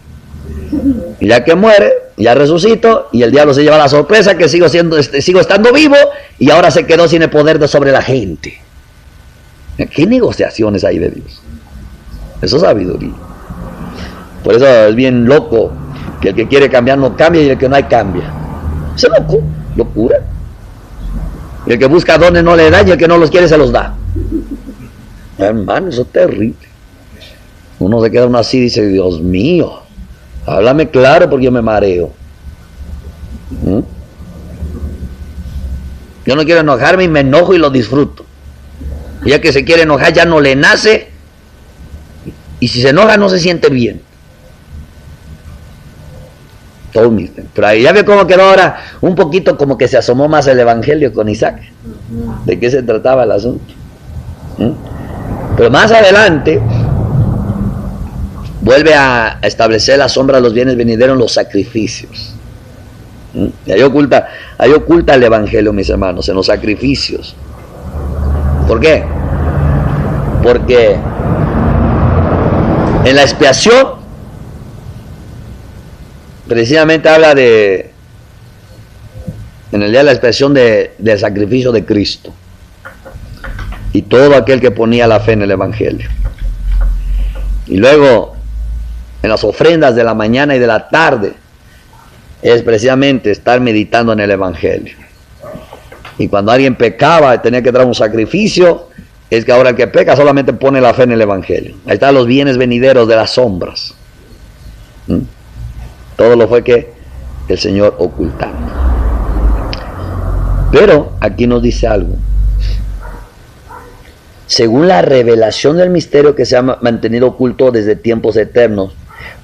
Y ya que muere, ya resucito, y el diablo se lleva la sorpresa que sigo estando vivo, y ahora se quedó sin el poder sobre la gente. ¿Qué negociaciones hay de Dios? Eso es sabiduría. Por eso es bien loco que el que quiere cambiar no cambia y el que no hay cambia. Es loco, locura. Y el que busca dones no le da y el que no los quiere se los da. Hermano, eso es terrible. Uno se queda uno así y dice, Dios mío, háblame claro porque yo me mareo. Yo no quiero enojarme y me enojo y lo disfruto. Y ya que se quiere enojar ya no le nace, y si se enoja no se siente bien. Todo un misterio. Pero ahí ya ve cómo quedó ahora un poquito, como que se asomó más el evangelio con Isaac. ¿De qué se trataba el asunto? Pero más adelante vuelve a establecer la sombra de los bienes venideros en los sacrificios. Y ahí oculta el evangelio, mis hermanos, en los sacrificios. ¿Por qué? Porque en la expiación precisamente habla en el día de la expiación del sacrificio de Cristo y todo aquel que ponía la fe en el evangelio. Y luego en las ofrendas de la mañana y de la tarde es precisamente estar meditando en el evangelio. Y cuando alguien pecaba y tenía que traer un sacrificio, es que ahora el que peca solamente pone la fe en el evangelio. Ahí están los bienes venideros de las sombras. Todo lo fue que el Señor ocultaba. Pero aquí nos dice algo. Según la revelación del misterio que se ha mantenido oculto desde tiempos eternos,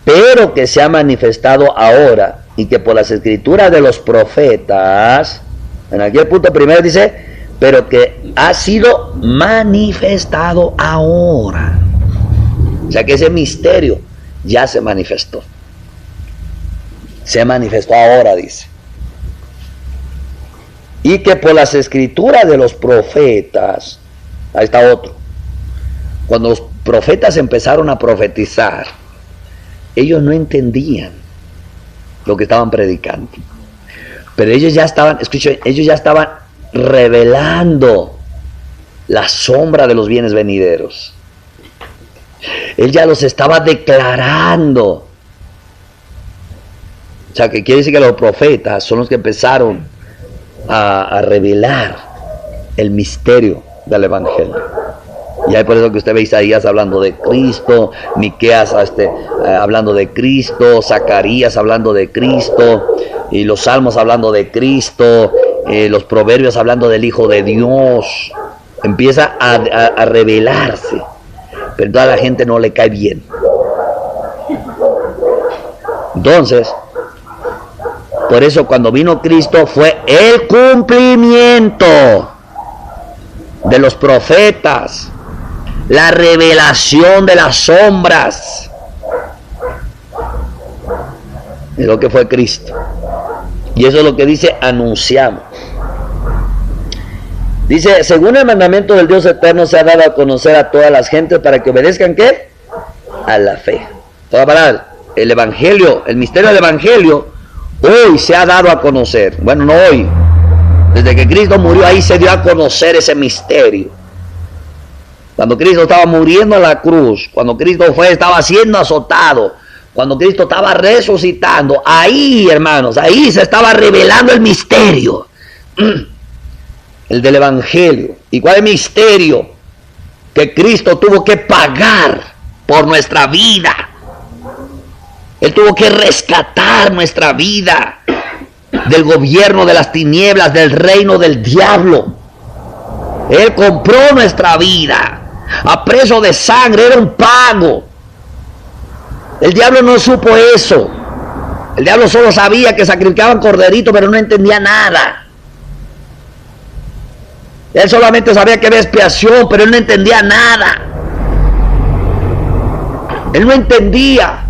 pero que se ha manifestado ahora y que por las escrituras de los profetas, en aquel punto primero dice, pero que ha sido manifestado ahora. O sea que ese misterio ya se manifestó. Se manifestó ahora, dice. Y que por las escrituras de los profetas, ahí está otro. Cuando los profetas empezaron a profetizar, ellos no entendían lo que estaban predicando. Pero ellos ya estaban, escuchen, ellos ya estaban revelando la sombra de los bienes venideros. Él ya los estaba declarando. O sea, que quiere decir que los profetas son los que empezaron a revelar el misterio del evangelio. Y hay por eso que usted ve Isaías hablando de Cristo, Miqueas hablando de Cristo, Zacarías hablando de Cristo, y los Salmos hablando de Cristo, los Proverbios hablando del Hijo de Dios. Empieza a revelarse, pero toda la gente no le cae bien. Entonces, por eso cuando vino Cristo fue el cumplimiento de los profetas, la revelación de las sombras, es lo que fue Cristo. Y eso es lo que dice anunciamos. Dice, según el mandamiento del Dios eterno se ha dado a conocer a todas las gentes para que obedezcan, ¿qué? A la fe. Toda palabra, el evangelio, el misterio del evangelio, hoy se ha dado a conocer. Bueno, no hoy. Desde que Cristo murió, ahí se dio a conocer ese misterio. Cuando Cristo estaba muriendo en la cruz, cuando Cristo estaba siendo azotado, cuando Cristo estaba resucitando, ahí, hermanos, ahí se estaba revelando el misterio. El del evangelio. ¿Y cuál es el misterio? Que Cristo tuvo que pagar por nuestra vida. Él tuvo que rescatar nuestra vida del gobierno de las tinieblas, del reino del diablo. Él compró nuestra vida a precio de sangre, era un pago. El diablo no supo eso. El diablo solo sabía que sacrificaban corderitos, pero no entendía nada. Él solamente sabía que había expiación, pero él no entendía nada. Él no entendía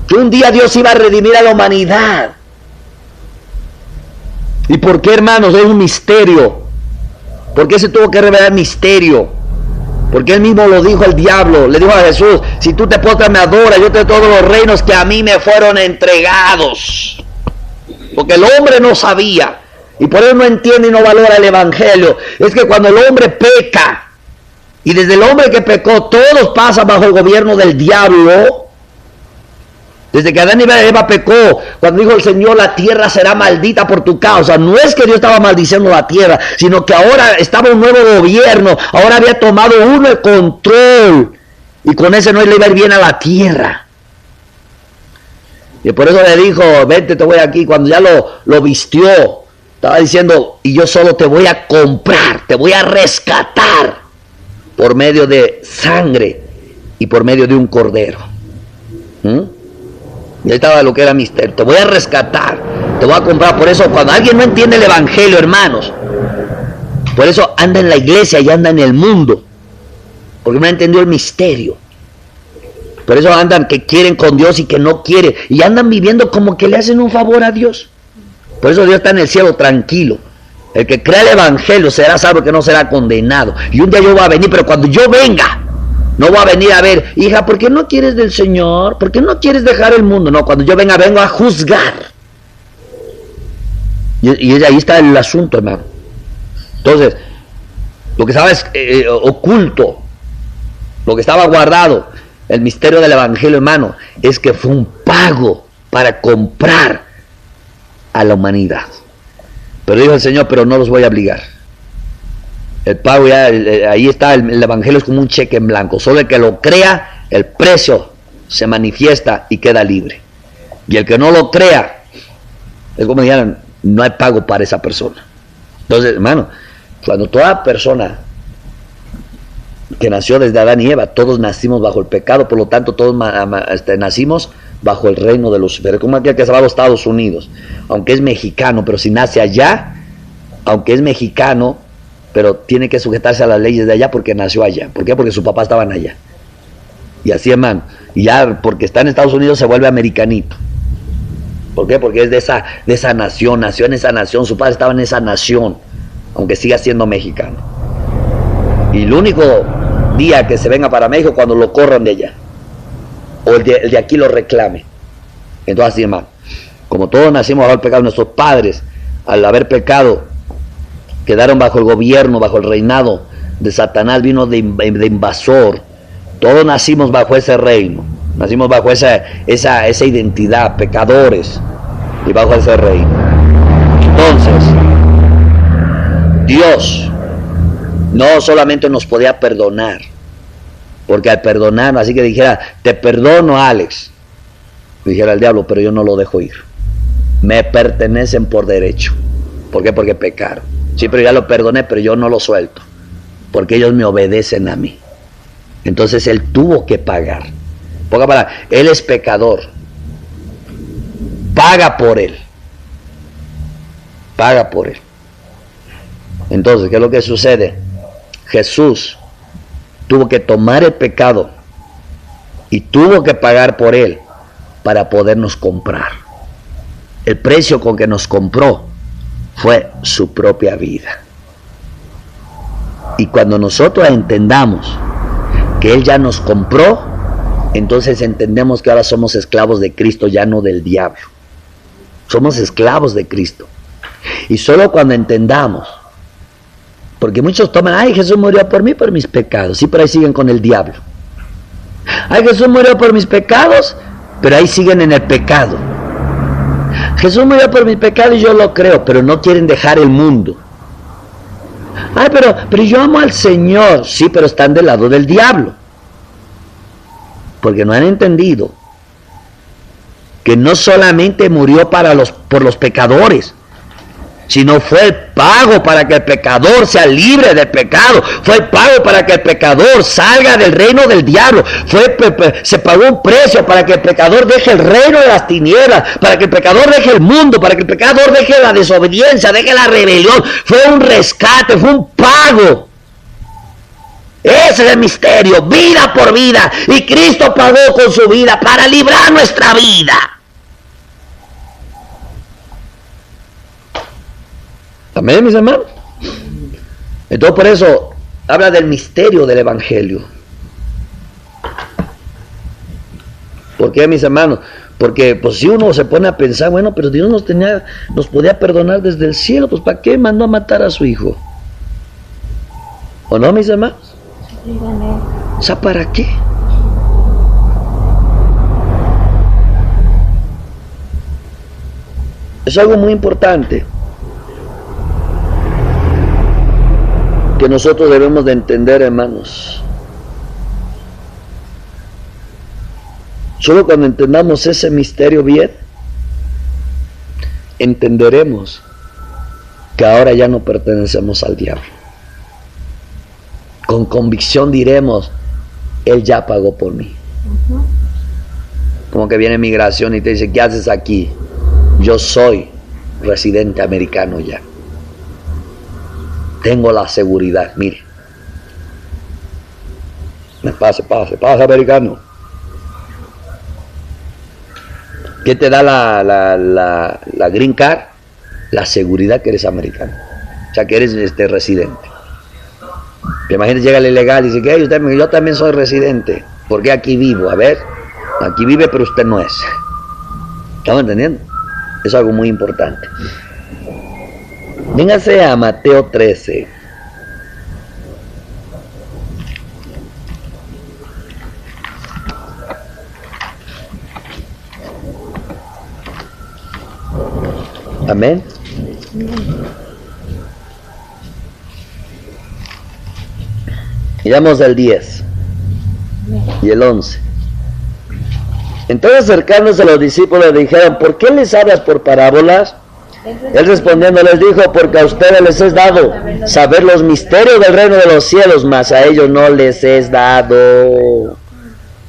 que un día Dios iba a redimir a la humanidad. ¿Y por qué, hermanos? Es un misterio. ¿Por qué se tuvo que revelar el misterio? Porque él mismo lo dijo al diablo. Le dijo a Jesús, si tú te postras me adoras, yo te doy todos los reinos que a mí me fueron entregados. Porque el hombre no sabía. Y por eso no entiende y no valora el evangelio. Es que cuando el hombre peca, y desde el hombre que pecó, todos pasan bajo el gobierno del diablo. Desde que Adán y Eva pecó, cuando dijo el Señor, la tierra será maldita por tu causa. No es que Dios estaba maldiciendo la tierra, sino que ahora estaba un nuevo gobierno. Ahora había tomado uno el control. Y con ese no le iba a ir bien a la tierra. Y por eso le dijo, vente, te voy aquí. Cuando ya lo vistió, estaba diciendo, y yo solo te voy a comprar, te voy a rescatar por medio de sangre y por medio de un cordero. Y ahí estaba lo que era misterio. Te voy a rescatar, te voy a comprar. Por eso cuando alguien no entiende el evangelio, hermanos, por eso anda en la iglesia y anda en el mundo, porque no entendió el misterio. Por eso andan que quieren con Dios y que no quieren, y andan viviendo como que le hacen un favor a Dios. Por eso Dios está en el cielo tranquilo. El que crea el evangelio será salvo, que no será condenado. Y un día yo voy a venir, pero cuando yo venga, no voy a venir a ver, hija, ¿por qué no quieres del Señor? ¿Por qué no quieres dejar el mundo? No, cuando yo venga, vengo a juzgar. Y ahí está el asunto, hermano. Entonces, lo que estaba oculto, lo que estaba guardado, el misterio del evangelio, hermano, es que fue un pago para comprar a la humanidad. Pero dijo el Señor, pero no los voy a obligar. El pago ya, ahí está, el evangelio es como un cheque en blanco. Solo el que lo crea, el precio se manifiesta y queda libre. Y el que no lo crea, es como dijeron, no hay pago para esa persona. Entonces, hermano, cuando toda persona que nació desde Adán y Eva, todos nacimos bajo el pecado, por lo tanto todos nacimos bajo el reino de Lucifer. Como aquel que se va a los Estados Unidos, aunque es mexicano, pero si nace allá, aunque es mexicano, pero tiene que sujetarse a las leyes de allá porque nació allá. ¿Por qué? Porque sus papás estaban allá. Y así, hermano, y ya porque está en Estados Unidos se vuelve americanito. ¿Por qué? Porque es de esa nación, nació en esa nación, su padre estaba en esa nación, aunque siga siendo mexicano. Y el único día que se venga para México cuando lo corran de allá, o el de aquí lo reclame. Entonces así, hermano, como todos nacimos bajo el pecado, nuestros padres, al haber pecado, quedaron bajo el gobierno, bajo el reinado de Satanás, vino de invasor. Todos nacimos bajo ese reino, nacimos bajo esa identidad, pecadores, y bajo ese reino. Entonces, Dios no solamente nos podía perdonar, porque al perdonar, así que dijera, te perdono, Alex, dijera el diablo, pero yo no lo dejo ir. Me pertenecen por derecho. ¿Por qué? Porque pecaron. Sí, pero ya lo perdoné, pero yo no lo suelto, porque ellos me obedecen a mí. Entonces él tuvo que pagar. Ponga para, él es pecador. Paga por él. Paga por él. Entonces, ¿qué es lo que sucede? Jesús tuvo que tomar el pecado y tuvo que pagar por él para podernos comprar. el precio con que nos compró fue su propia vida. Y cuando nosotros entendamos que Él ya nos compró, entonces entendemos que ahora somos esclavos de Cristo, ya no del diablo. Somos esclavos de Cristo. Y solo cuando entendamos, porque muchos toman, ay, Jesús murió por mí, por mis pecados. Sí, pero ahí siguen con el diablo. Ay, Jesús murió por mis pecados, pero ahí siguen en el pecado. Jesús murió por mis pecados y yo lo creo, pero no quieren dejar el mundo. Ay, pero yo amo al Señor. Sí, pero están del lado del diablo. Porque no han entendido que no solamente murió por los pecadores, sino fue el pago para que el pecador sea libre del pecado. Fue el pago para que el pecador salga del reino del diablo. Se pagó un precio para que el pecador deje el reino de las tinieblas, para que el pecador deje el mundo, para que el pecador deje la desobediencia, deje la rebelión. Fue un rescate, fue un pago. Ese es el misterio, vida por vida. Y Cristo pagó con su vida para librar nuestra vida. Amén, mis hermanos. Entonces por eso habla del misterio del Evangelio. ¿Por qué, mis hermanos? Porque pues si uno se pone a pensar, bueno, pero Dios nos podía perdonar desde el cielo, pues ¿para qué mandó a matar a su hijo? ¿O no, mis hermanos? O sea, ¿para qué? Es algo muy importante que nosotros debemos de entender, hermanos. Solo cuando entendamos ese misterio bien, entenderemos que ahora ya no pertenecemos al diablo. Con convicción diremos, Él ya pagó por mí. Como que viene migración y te dice, ¿qué haces aquí? Yo soy residente americano ya. Tengo la seguridad, mire. Pase, americano. ¿Qué te da la green card? La seguridad que eres americano. O sea, que eres residente. Imagínate, llega el ilegal y dice, ¿qué? Yo también soy residente. ¿Por qué aquí vivo? A ver, aquí vive, pero usted no es. ¿Estamos entendiendo? Es algo muy importante. Véngase a Mateo 13. Amén. Miramos el 10 y el 11. Entonces acercándose a los discípulos le dijeron, ¿por qué les hablas por parábolas? Él respondiendo les dijo, porque a ustedes les es dado saber los misterios del reino de los cielos, mas a ellos no les es dado.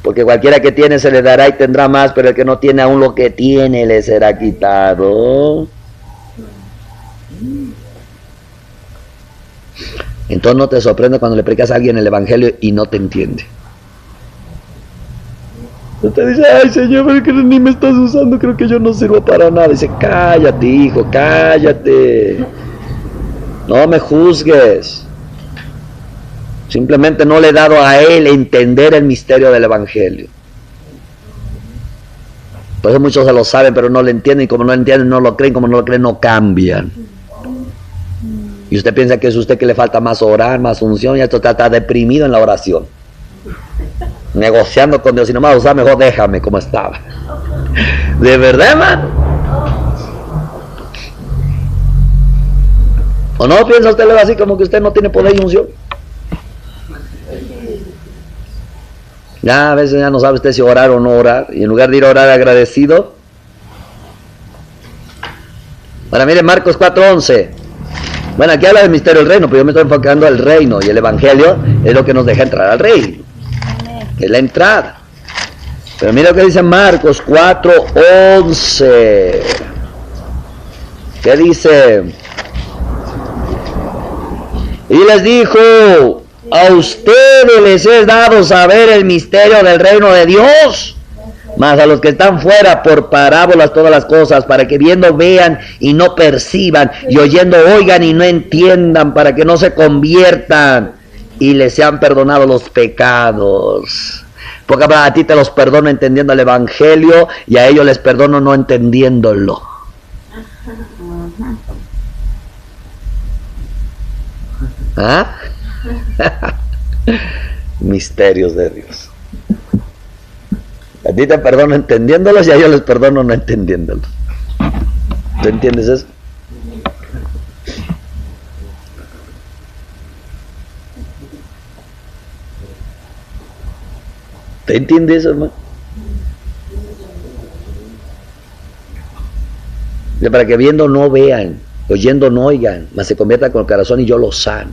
Porque cualquiera que tiene se le dará y tendrá más, pero el que no tiene aún lo que tiene le será quitado. Entonces no te sorprende cuando le predicas a alguien el evangelio y no te entiende. Usted dice, ay Señor, pero que ni me estás usando, creo que yo no sirvo para nada. Dice, cállate hijo, cállate. No me juzgues. Simplemente no le he dado a él entender el misterio del evangelio. Por eso muchos se lo saben, pero no lo entienden, y como no lo entienden, no lo creen, como no lo creen, no cambian. Y usted piensa que es usted que le falta más orar, más unción, y esto está deprimido en la oración. Negociando con Dios, si no me vas a usar, mejor déjame como estaba. ¿De verdad, hermano? ¿O no piensa usted así como que usted no tiene poder y unción? Ya a veces ya no sabe usted si orar o no orar, y en lugar de ir a orar agradecido. Ahora mire Marcos 4:11. Bueno, aquí habla del misterio del reino, pero yo me estoy enfocando al reino, y el evangelio es lo que nos deja entrar al reino. Es la entrada. Pero mira lo que dice Marcos 4:11. ¿Qué dice? Y les dijo, a ustedes les es dado saber el misterio del reino de Dios, Mas a los que están fuera por parábolas todas las cosas, para que viendo vean y no perciban, y oyendo oigan y no entiendan, para que no se conviertan y les sean perdonados los pecados. Porque a ti te los perdono entendiendo el Evangelio, y a ellos les perdono no entendiéndolo. ¿Ah? Misterios de Dios. A ti te perdono entendiéndolos, y a ellos les perdono no entendiéndolos. ¿Tú entiendes eso? ¿Te entiendes eso, hermano? Para que viendo no vean, oyendo no oigan, mas se conviertan con el corazón y yo los sane.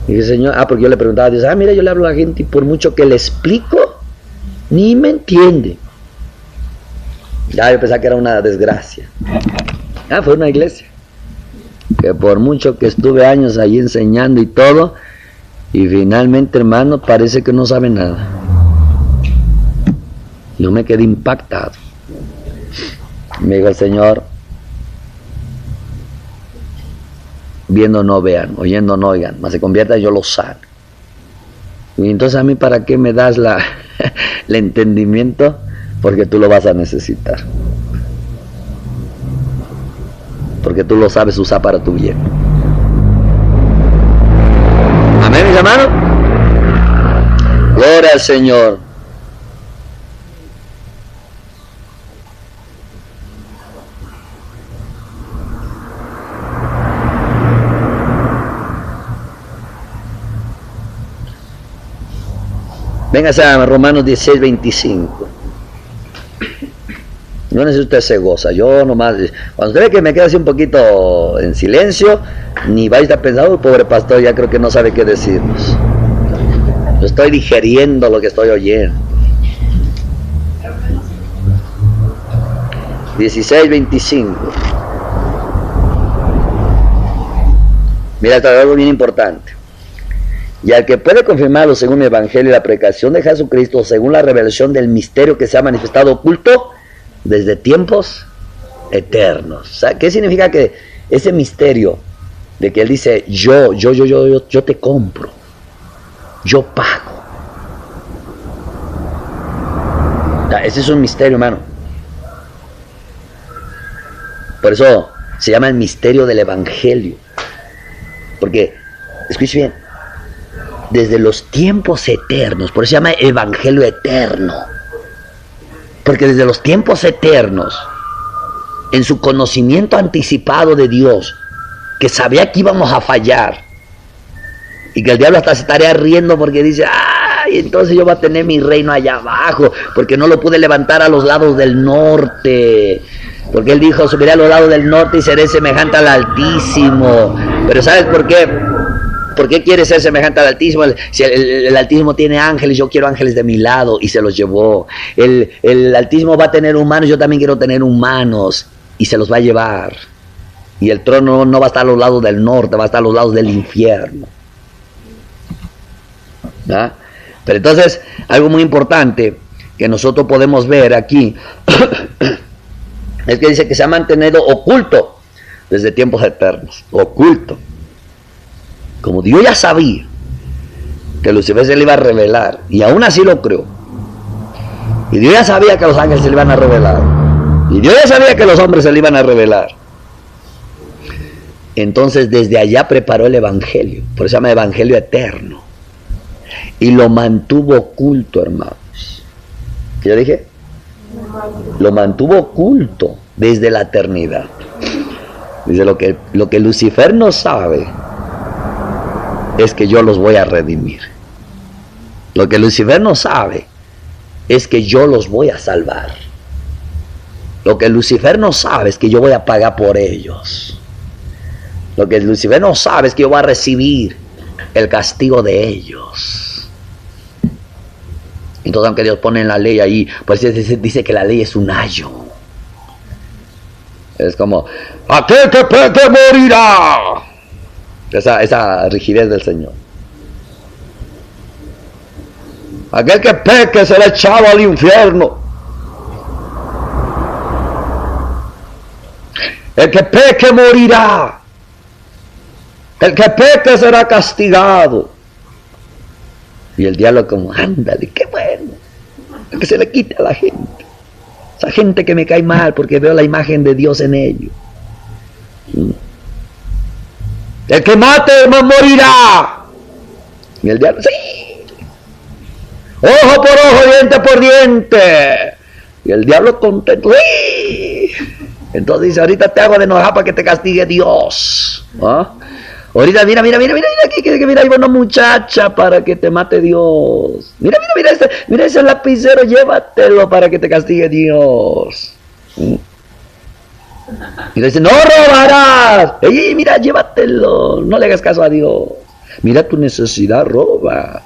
Y dije, Señor, porque yo le preguntaba a Dios, mira, yo le hablo a la gente y por mucho que le explico, ni me entiende. Ya yo pensaba que era una desgracia. Fue una iglesia que por mucho que estuve años ahí enseñando y todo, y finalmente, hermano, parece que no sabe nada. Yo me quedé impactado. Me dijo el Señor, viendo no vean, oyendo no oigan, mas se conviertan, yo los sano. Y entonces a mí, ¿para qué me das el entendimiento? Porque tú lo vas a necesitar. Porque tú lo sabes usar para tu bien. Amén, mis hermanos. Gloria al Señor. Véngase a Romanos 16, 25. No necesito usted se goza. Yo nomás, cuando usted ve que me queda así un poquito en silencio, ni vais a estar pensando, pobre pastor, ya creo que no sabe qué decirnos. Yo estoy digeriendo lo que estoy oyendo. 16, 25. Mira, esto es algo bien importante. Y al que puede confirmarlo según el Evangelio y la predicación de Jesucristo, según la revelación del misterio que se ha manifestado oculto desde tiempos eternos. O sea, ¿qué significa que ese misterio de que Él dice, yo te compro, yo pago? O sea, ese es un misterio, hermano. Por eso se llama el misterio del Evangelio. Porque, escuche bien, desde los tiempos eternos, por eso se llama Evangelio eterno, porque desde los tiempos eternos, en su conocimiento anticipado de Dios, que sabía que íbamos a fallar, y que el diablo hasta se estaría riendo porque dice, entonces yo voy a tener mi reino allá abajo, porque no lo pude levantar a los lados del norte, porque él dijo, subiré a los lados del norte y seré semejante al Altísimo. Pero ¿sabes por qué? ¿Por qué quiere ser semejante al Altísimo? Si el Altísimo tiene ángeles, yo quiero ángeles de mi lado, y se los llevó. El Altísimo va a tener humanos, yo también quiero tener humanos, y se los va a llevar. Y el trono no va a estar a los lados del norte, va a estar a los lados del infierno. ¿Ah? Pero entonces, algo muy importante que nosotros podemos ver aquí es que dice que se ha mantenido oculto desde tiempos eternos. Oculto. Como Dios ya sabía que Lucifer se le iba a revelar, y aún así lo creó, y Dios ya sabía que los ángeles se le iban a revelar, y Dios ya sabía que los hombres se le iban a revelar, entonces desde allá preparó el Evangelio, por eso se llama Evangelio eterno, y lo mantuvo oculto, hermanos. ¿Qué yo dije? Lo mantuvo oculto desde la eternidad. Dice, lo que Lucifer no sabe es que yo los voy a redimir. Lo que Lucifer no sabe es que yo los voy a salvar. Lo que Lucifer no sabe es que yo voy a pagar por ellos. Lo que Lucifer no sabe es que yo voy a recibir el castigo de ellos. Entonces, aunque Dios pone en la ley ahí, pues dice que la ley es un ayo. Es como, aquel que peque morirá. Esa rigidez del Señor. Aquel que peque será echado al infierno. El que peque morirá. El que peque será castigado. Y el diablo como, ándale, qué bueno. Que se le quite a la gente. Esa gente que me cae mal porque veo la imagen de Dios en ellos. El que mate morirá. Y el diablo, sí. Ojo por ojo, diente por diente. Y el diablo contento, sí. Entonces dice, ahorita te hago de enojar para que te castigue Dios. ¿Ah? Ahorita mira aquí, que mira, hay una muchacha para que te mate Dios. Mira ese lapicero, llévatelo para que te castigue Dios. Y le dice, no robarás. Ey, mira, llévatelo, no le hagas caso a Dios. Mira tu necesidad, roba.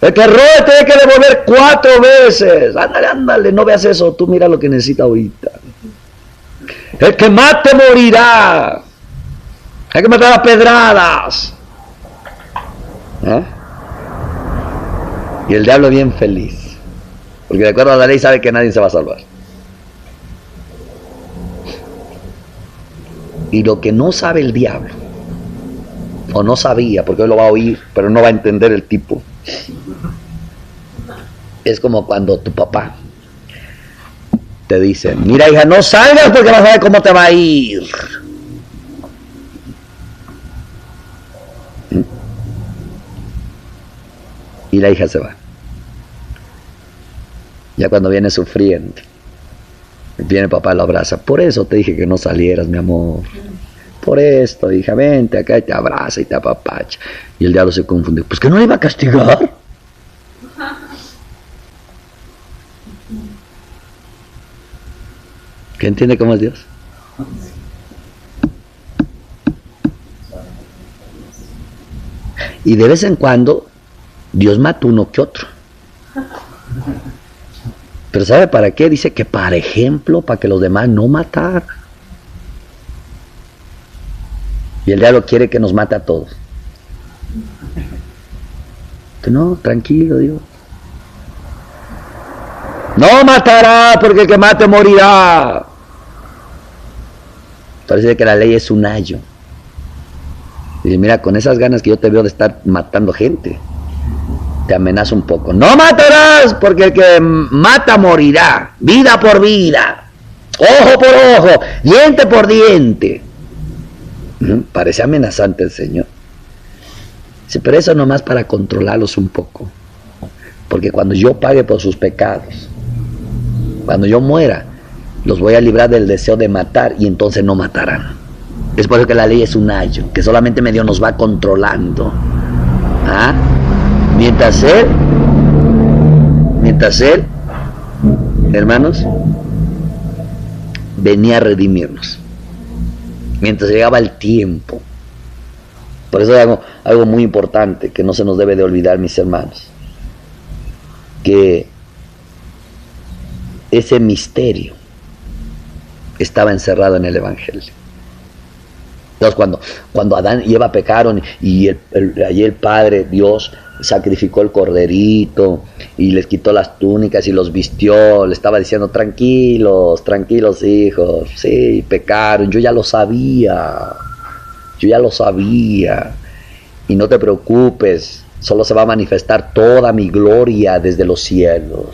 El que robe tiene que devolver 4 veces. Ándale, no veas eso, tú mira lo que necesita ahorita. El que mate morirá. Hay que matar a pedradas. ¿Eh? Y el diablo bien feliz. Porque de acuerdo a la ley sabe que nadie se va a salvar. Y lo que no sabe el diablo, o no sabía, porque hoy lo va a oír, pero no va a entender el tipo, es como cuando tu papá te dice, mira hija, no salgas porque vas a ver cómo te va a ir. Y la hija se va. Ya cuando viene sufriendo, viene el papá y lo abraza. Por eso te dije que no salieras, mi amor. Por esto, hija, vente acá y te abraza y te apapacha. Y el diablo se confunde. Pues que no le iba a castigar. ¿Qué entiende cómo es Dios? Y de vez en cuando Dios mata uno que otro. Pero ¿sabe para qué? Dice que para ejemplo, para que los demás no mataran. Y el diablo quiere que nos mate a todos. Pero no, tranquilo, Dios. No matará, porque el que mate morirá. Entonces dice que la ley es un ayo. Dice, mira, con esas ganas que yo te veo de estar matando gente, te amenazo un poco. No matarás, porque el que mata morirá. Vida por vida. Ojo por ojo. Diente por diente. Parece amenazante el Señor. Sí, pero eso nomás para controlarlos un poco. Porque cuando yo pague por sus pecados, cuando yo muera, los voy a librar del deseo de matar y entonces no matarán. Es por eso que la ley es un ayo, que solamente medio nos va controlando. ¿Ah? Mientras él, hermanos, venía a redimirnos. Mientras llegaba el tiempo. Por eso es algo muy importante que no se nos debe de olvidar, mis hermanos. Que ese misterio estaba encerrado en el Evangelio. Entonces cuando Adán y Eva pecaron y allí el Padre, Dios, sacrificó el corderito y les quitó las túnicas y los vistió, le estaba diciendo, tranquilos hijos, sí, pecaron, yo ya lo sabía, y no te preocupes, solo se va a manifestar toda mi gloria desde los cielos.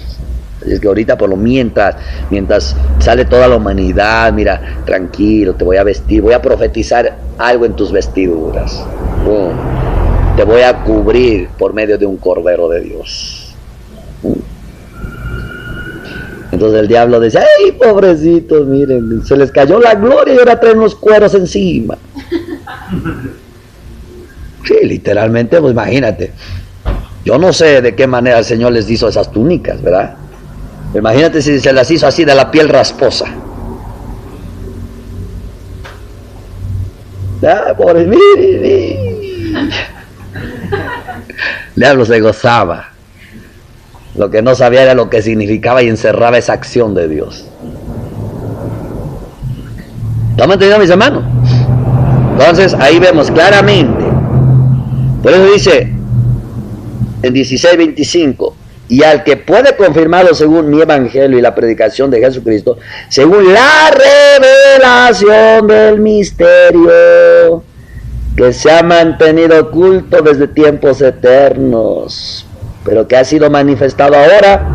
Es que ahorita por lo mientras sale toda la humanidad, mira, tranquilo, te voy a vestir, voy a profetizar algo en tus vestiduras. Te voy a cubrir por medio de un cordero de Dios. Entonces el diablo dice, ¡ay, pobrecitos! Miren, se les cayó la gloria y ahora traen unos cueros encima. Sí, literalmente, pues imagínate. Yo no sé de qué manera el Señor les hizo esas túnicas, ¿verdad? Imagínate si se las hizo así de la piel rasposa. Ah, pobre, miren. El diablo se gozaba. Lo que no sabía era lo que significaba y encerraba esa acción de Dios. ¿Estamos entendiendo, mis hermanos? Entonces ahí vemos claramente. Por eso dice, en 16:25, y al que puede confirmarlo según mi evangelio y la predicación de Jesucristo, según la revelación del misterio que se ha mantenido oculto desde tiempos eternos, pero que ha sido manifestado ahora,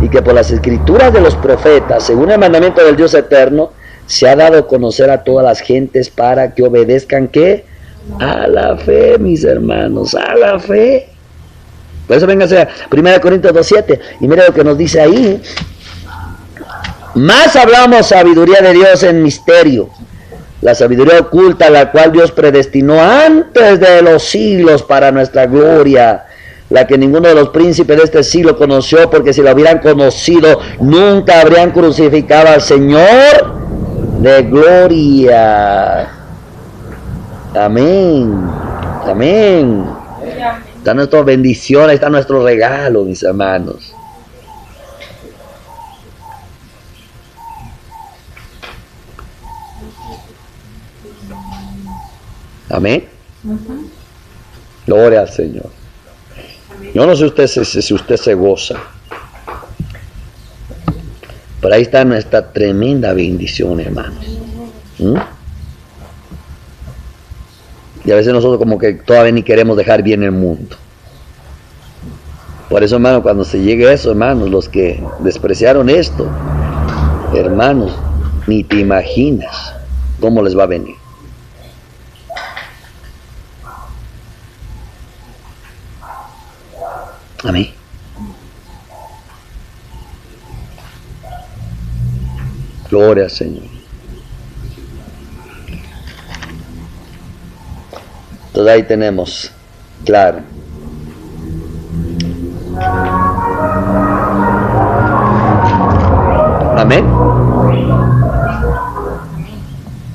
y que por las escrituras de los profetas, según el mandamiento del Dios eterno, se ha dado a conocer a todas las gentes para que obedezcan, ¿qué? A la fe, mis hermanos, a la fe. Por eso véngase a 1 Corintios 2:7, y mira lo que nos dice ahí. Más hablamos sabiduría de Dios en misterio, la sabiduría oculta, la cual Dios predestinó antes de los siglos para nuestra gloria, la que ninguno de los príncipes de este siglo conoció, porque si la hubieran conocido, nunca habrían crucificado al Señor de gloria. Amén. Amén. Está nuestra bendición, ahí está nuestro regalo, mis hermanos. Amén. Gloria al Señor. Yo no sé si usted se goza, pero ahí está nuestra tremenda bendición, hermanos. Y a veces nosotros como que todavía ni queremos dejar bien el mundo. Por eso, hermano, cuando se llegue eso, hermanos, los que despreciaron esto, hermanos, ni te imaginas cómo les va a venir. Amén. Gloria al Señor. Entonces ahí tenemos, claro. Amén.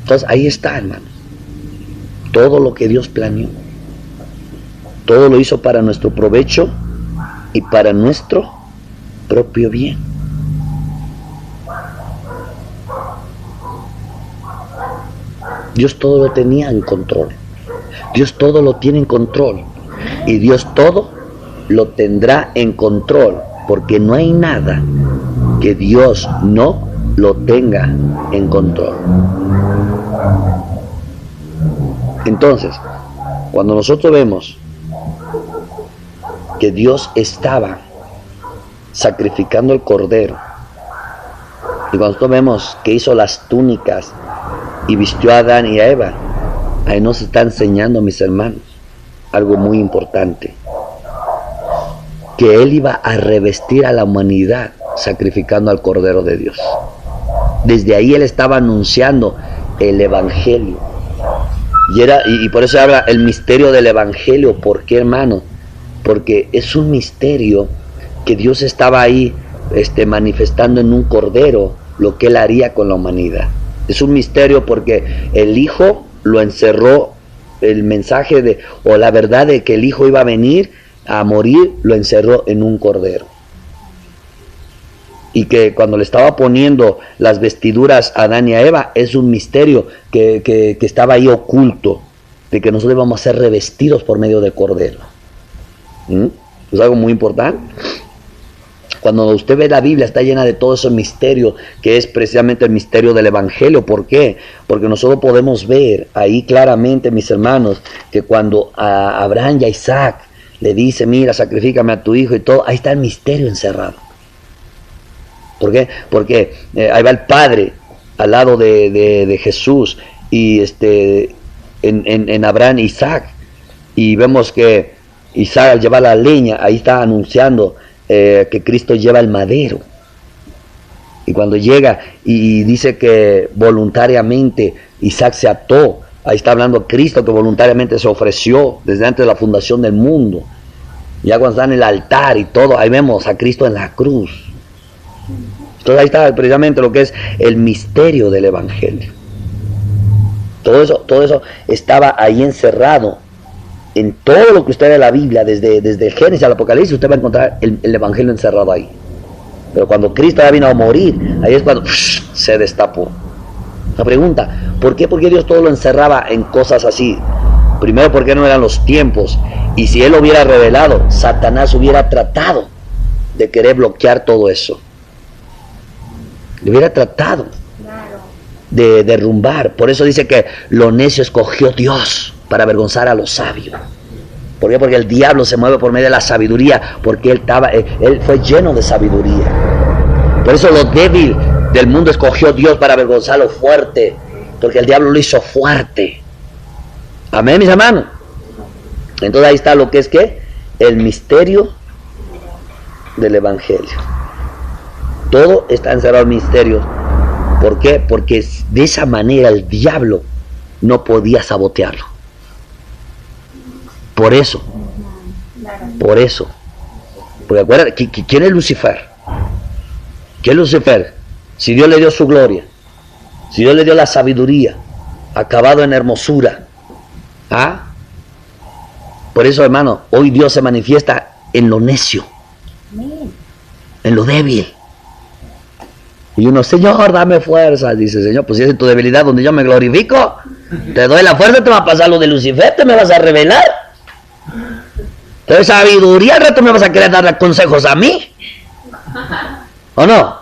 Entonces ahí está, hermano. Todo lo que Dios planeó. Todo lo hizo para nuestro provecho y para nuestro propio bien. Dios todo lo tenía en control. Dios todo lo tiene en control. Y Dios todo lo tendrá en control. Porque no hay nada que Dios no lo tenga en control. Entonces, cuando nosotros vemos que Dios estaba sacrificando el cordero, y cuando nosotros vemos que hizo las túnicas y vistió a Adán y a Eva, ahí nos está enseñando, mis hermanos, algo muy importante, que Él iba a revestir a la humanidad sacrificando al Cordero de Dios. Desde ahí Él estaba anunciando el Evangelio, y por eso habla el misterio del Evangelio. ¿Por qué, hermano? Porque es un misterio que Dios estaba ahí manifestando en un cordero lo que Él haría con la humanidad. Es un misterio porque el Hijo lo encerró, el mensaje o la verdad de que el Hijo iba a venir a morir, lo encerró en un cordero. Y que cuando le estaba poniendo las vestiduras a Adán y a Eva, es un misterio que estaba ahí oculto, de que nosotros íbamos a ser revestidos por medio del cordero. Es algo muy importante. Cuando usted ve la Biblia, está llena de todo ese misterio, que es precisamente el misterio del Evangelio. ¿Por qué? Porque nosotros podemos ver ahí claramente, mis hermanos, que cuando a Abraham y a Isaac le dice, mira, sacrifícame a tu hijo y todo, ahí está el misterio encerrado. ¿Por qué? Porque ahí va el Padre al lado de Jesús y en Abraham e Isaac, y vemos que Isaac al llevar la leña, ahí está anunciando que Cristo lleva el madero. Y cuando llega y dice que voluntariamente Isaac se ató, ahí está hablando Cristo que voluntariamente se ofreció desde antes de la fundación del mundo. Ya cuando está en el altar y todo, ahí vemos a Cristo en la cruz. Entonces ahí está precisamente lo que es el misterio del Evangelio. Todo eso estaba ahí encerrado en todo lo que usted ve en la Biblia, desde el Génesis al Apocalipsis. Usted va a encontrar el Evangelio encerrado ahí. Pero cuando Cristo ya vino a morir, ahí es cuando se destapó. La pregunta, ¿por qué? Porque Dios todo lo encerraba en cosas así Primero porque no eran los tiempos. Y si él lo hubiera revelado, Satanás hubiera tratado de querer bloquear todo eso. Le hubiera tratado de derrumbar. Por eso dice que lo necio escogió Dios para avergonzar a los sabios. ¿Por qué? Porque el diablo se mueve por medio de la sabiduría, porque él fue lleno de sabiduría. Por eso lo débil del mundo escogió Dios para avergonzar a lo fuerte, porque el diablo lo hizo fuerte. Amén, mis hermanos. Entonces ahí está lo que es que el misterio del evangelio. Todo está encerrado en misterio. ¿Por qué? Porque de esa manera el diablo no podía sabotearlo. Por eso. Porque acuérdate, ¿quién es Lucifer? ¿Quién es Lucifer? Si Dios le dio su gloria, si Dios le dio la sabiduría, acabado en hermosura. ¿Ah? Por eso, hermano, hoy Dios se manifiesta en lo necio, en lo débil. Y uno, Señor, dame fuerza. Dice, Señor, pues si es en tu debilidad donde yo me glorifico, te doy la fuerza, te va a pasar lo de Lucifer, te me vas a revelar. Entonces, sabiduría, al rato me vas a querer dar consejos a mí. ¿O no?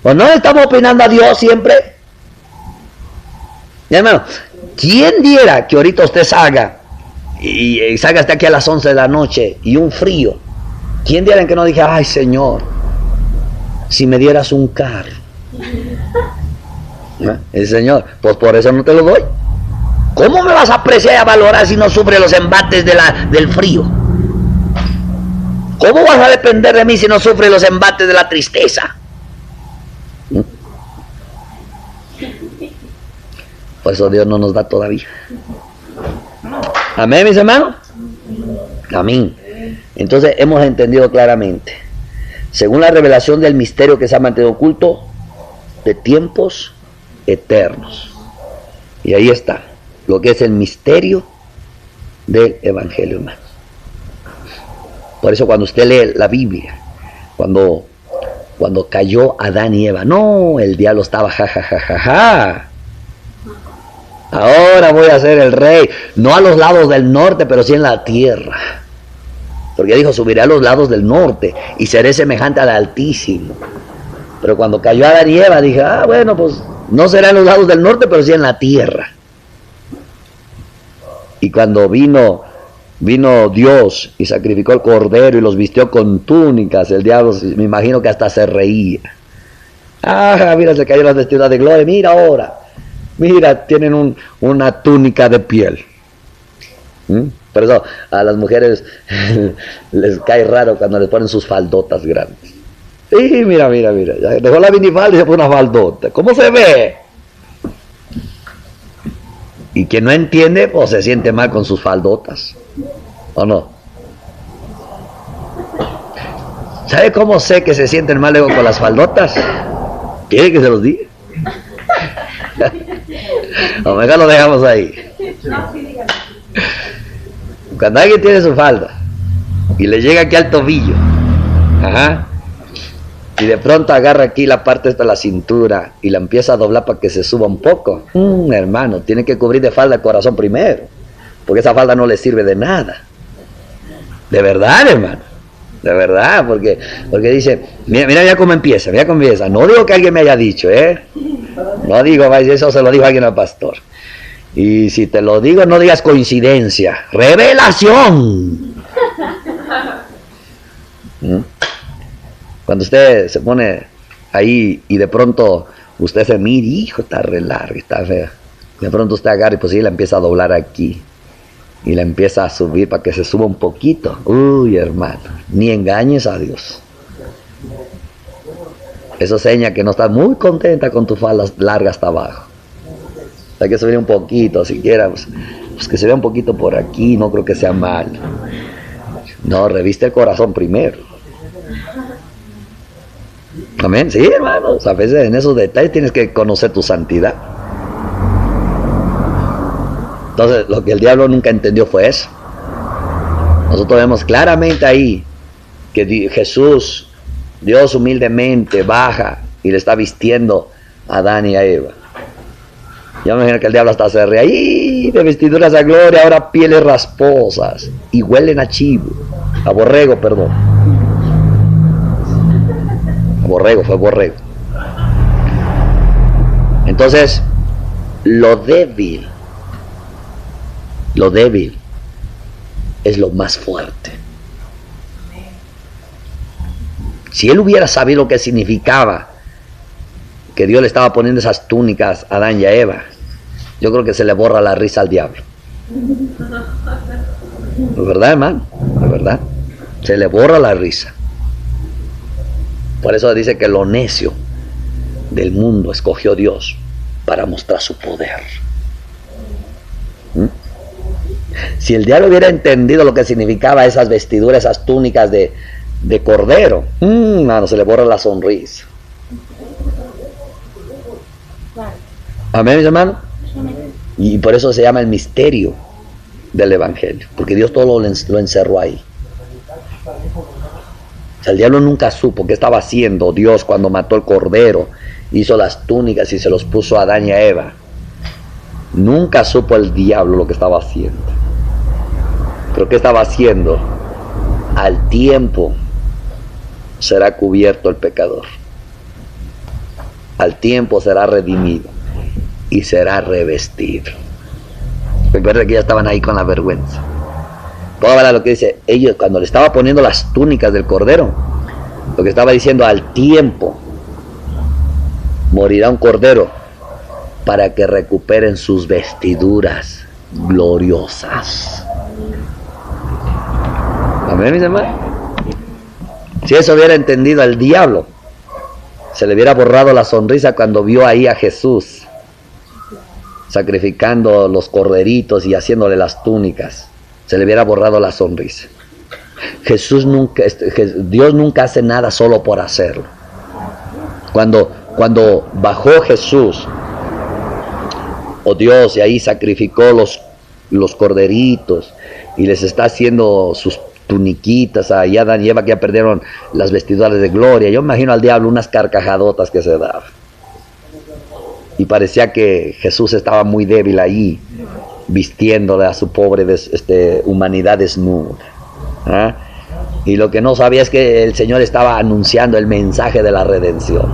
¿O no estamos opinando a Dios siempre? Mi hermano, ¿quién diera que ahorita usted salga y salga hasta aquí a las 11 de la noche y un frío? ¿Quién diera que no dije, ay Señor, si me dieras un carro? El Señor, pues por eso no te lo doy. ¿Cómo me vas a apreciar y a valorar si no sufre los embates del frío? ¿Cómo vas a depender de mí si no sufre los embates de la tristeza? Por eso Dios no nos da todavía. Amén, mis hermanos. Amén. Entonces hemos entendido claramente, según la revelación del misterio que se ha mantenido oculto de tiempos eternos. Y ahí está lo que es el misterio del evangelio, hermano. Por eso cuando usted lee la Biblia, cuando cayó Adán y Eva, no, el diablo estaba ja. Ahora voy a ser el rey, no a los lados del norte, pero sí en la tierra. Porque dijo, subiré a los lados del norte y seré semejante al Altísimo. Pero cuando cayó Adán y Eva, dije, bueno, pues no será en los lados del norte, pero sí en la tierra. Y cuando vino Dios y sacrificó el cordero y los vistió con túnicas, el diablo, me imagino que hasta se reía. Mira, se cayeron las vestiduras de gloria, mira ahora. Mira, tienen una túnica de piel. Por eso a las mujeres les cae raro cuando les ponen sus faldotas grandes. Sí, mira. Dejó la minifalda y se pone una faldota. ¿Cómo se ve? Y quien no entiende, pues se siente mal con sus faldotas. ¿O no? ¿Sabe cómo sé que se sienten mal luego con las faldotas? ¿Quiere que se los diga? O mejor lo dejamos ahí. Cuando alguien tiene su falda y le llega aquí al tobillo, y de pronto agarra aquí la parte esta de la cintura y la empieza a doblar para que se suba un poco, hermano, tiene que cubrir de falda el corazón primero, porque esa falda no le sirve de nada. De verdad, hermano, de verdad, porque dice, mira ya cómo empieza. No digo que alguien me haya dicho, no digo, eso se lo dijo alguien al pastor. Y si te lo digo, no digas coincidencia, revelación. Cuando usted se pone ahí y de pronto usted se mira, hijo, está re larga, está fea. De pronto usted agarra y pues sí, la empieza a doblar aquí. Y la empieza a subir para que se suba un poquito. Uy, hermano, ni engañes a Dios. Eso seña que no estás muy contenta con tu falda larga hasta abajo. Hay que subir un poquito, siquiera, pues que se vea un poquito por aquí, no creo que sea mal. No, reviste el corazón primero. Amén, sí, hermanos, a veces en esos detalles tienes que conocer tu santidad. Entonces, lo que el diablo nunca entendió fue eso. Nosotros vemos claramente ahí que Jesús, Dios humildemente baja y le está vistiendo a Adán y a Eva. Yo me imagino que el diablo hasta se ríe. Sí, de vestiduras a gloria, ahora pieles rasposas y huelen a chivo, a borrego, perdón. A borrego, fue borrego. Entonces, lo débil es lo más fuerte. Si él hubiera sabido lo que significaba que Dios le estaba poniendo esas túnicas a Adán y a Eva, yo creo que se le borra la risa al diablo. ¿Es verdad, hermano? ¿Es verdad? Se le borra la risa. Por eso dice que lo necio del mundo escogió Dios para mostrar su poder. Si el diablo hubiera entendido lo que significaba esas vestiduras, esas túnicas de cordero, mano, se le borra la sonrisa. Amén, mis hermanos. Y por eso se llama el misterio del evangelio, porque Dios todo lo encerró ahí. O sea, el diablo nunca supo qué estaba haciendo Dios cuando mató el cordero, hizo las túnicas y se los puso a Adán y a Eva. Nunca supo el diablo lo que estaba haciendo. Pero ¿qué estaba haciendo? Al tiempo será cubierto el pecador. Al tiempo será redimido y será revestido. Recuerden que ya estaban ahí con la vergüenza. Vamos a ver lo que dice. Ellos, cuando le estaba poniendo las túnicas del cordero, lo que estaba diciendo, al tiempo morirá un cordero para que recuperen sus vestiduras gloriosas. Amén, mis hermanos. Si eso hubiera entendido al diablo, se le hubiera borrado la sonrisa cuando vio ahí a Jesús sacrificando los corderitos y haciéndole las túnicas. Se le hubiera borrado la sonrisa. Dios nunca hace nada solo por hacerlo. Cuando bajó Jesús, o Dios, y ahí sacrificó los corderitos y les está haciendo sus tuniquitas a Adán y Eva, que ya perdieron las vestiduras de gloria. Yo imagino al diablo unas carcajadotas que se daban. Y parecía que Jesús estaba muy débil ahí, vistiéndole a su pobre humanidad desnuda. ¿Ah? Y lo que no sabía es que el Señor estaba anunciando el mensaje de la redención.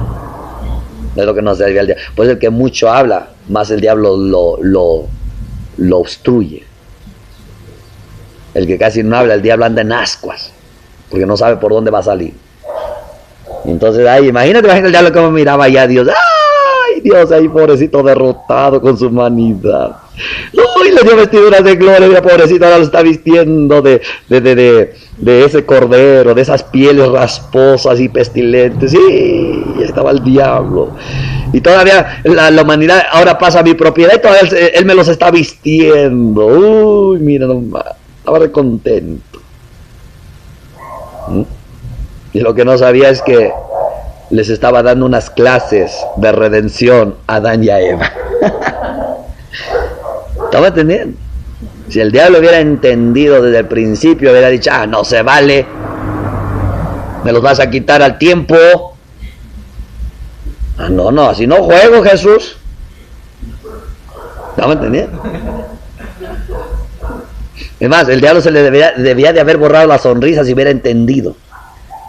Es lo que no sabía el diablo. Pues el que mucho habla, más el diablo lo obstruye. El que casi no habla, el diablo anda en ascuas, porque no sabe por dónde va a salir. Entonces, imagínate el diablo como miraba allá a Dios. ¡Ay, Dios, ahí pobrecito derrotado con su humanidad! ¡Uy, le dio vestiduras de gloria! Mira, pobrecito, ahora lo está vistiendo de ese cordero, de esas pieles rasposas y pestilentes. ¡Sí! Ya estaba el diablo. Y todavía la humanidad ahora pasa a mi propiedad y todavía él me los está vistiendo. ¡Uy, mira nomás! Estaba re contento. Y lo que no sabía es que les estaba dando unas clases de redención a Adán y a Eva. ¿Estaba entendiendo? Si el diablo hubiera entendido desde el principio, hubiera dicho, no se vale, me los vas a quitar al tiempo. No, así no juego, Jesús. ¿Estaba entendiendo? Es más, el diablo se le debía de haber borrado la sonrisa si hubiera entendido.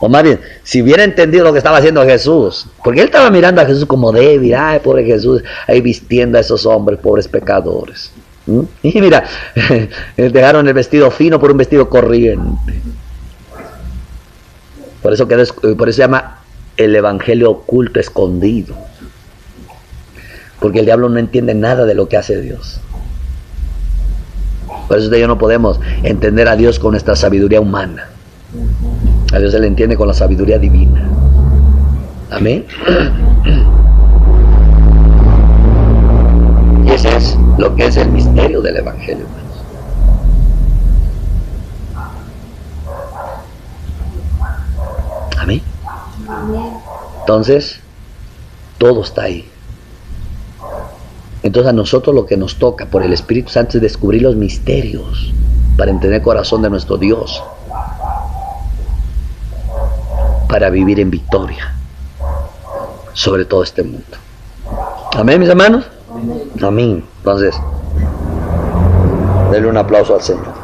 O más bien, si hubiera entendido lo que estaba haciendo Jesús. Porque él estaba mirando a Jesús como débil. Ay, pobre Jesús, ahí vistiendo a esos hombres, pobres pecadores. Y mira, dejaron el vestido fino por un vestido corriente. Por eso se llama el evangelio oculto, escondido. Porque el diablo no entiende nada de lo que hace Dios. Por eso no podemos entender a Dios con nuestra sabiduría humana. A Dios se le entiende con la sabiduría divina. Amén. Y ese es lo que es el misterio del evangelio, hermanos. Amén. Entonces, todo está ahí. Entonces a nosotros lo que nos toca por el Espíritu Santo es descubrir los misterios para entender el corazón de nuestro Dios, para vivir en victoria sobre todo este mundo. Amén, mis hermanos. Amén. Entonces, Denle un aplauso al Señor.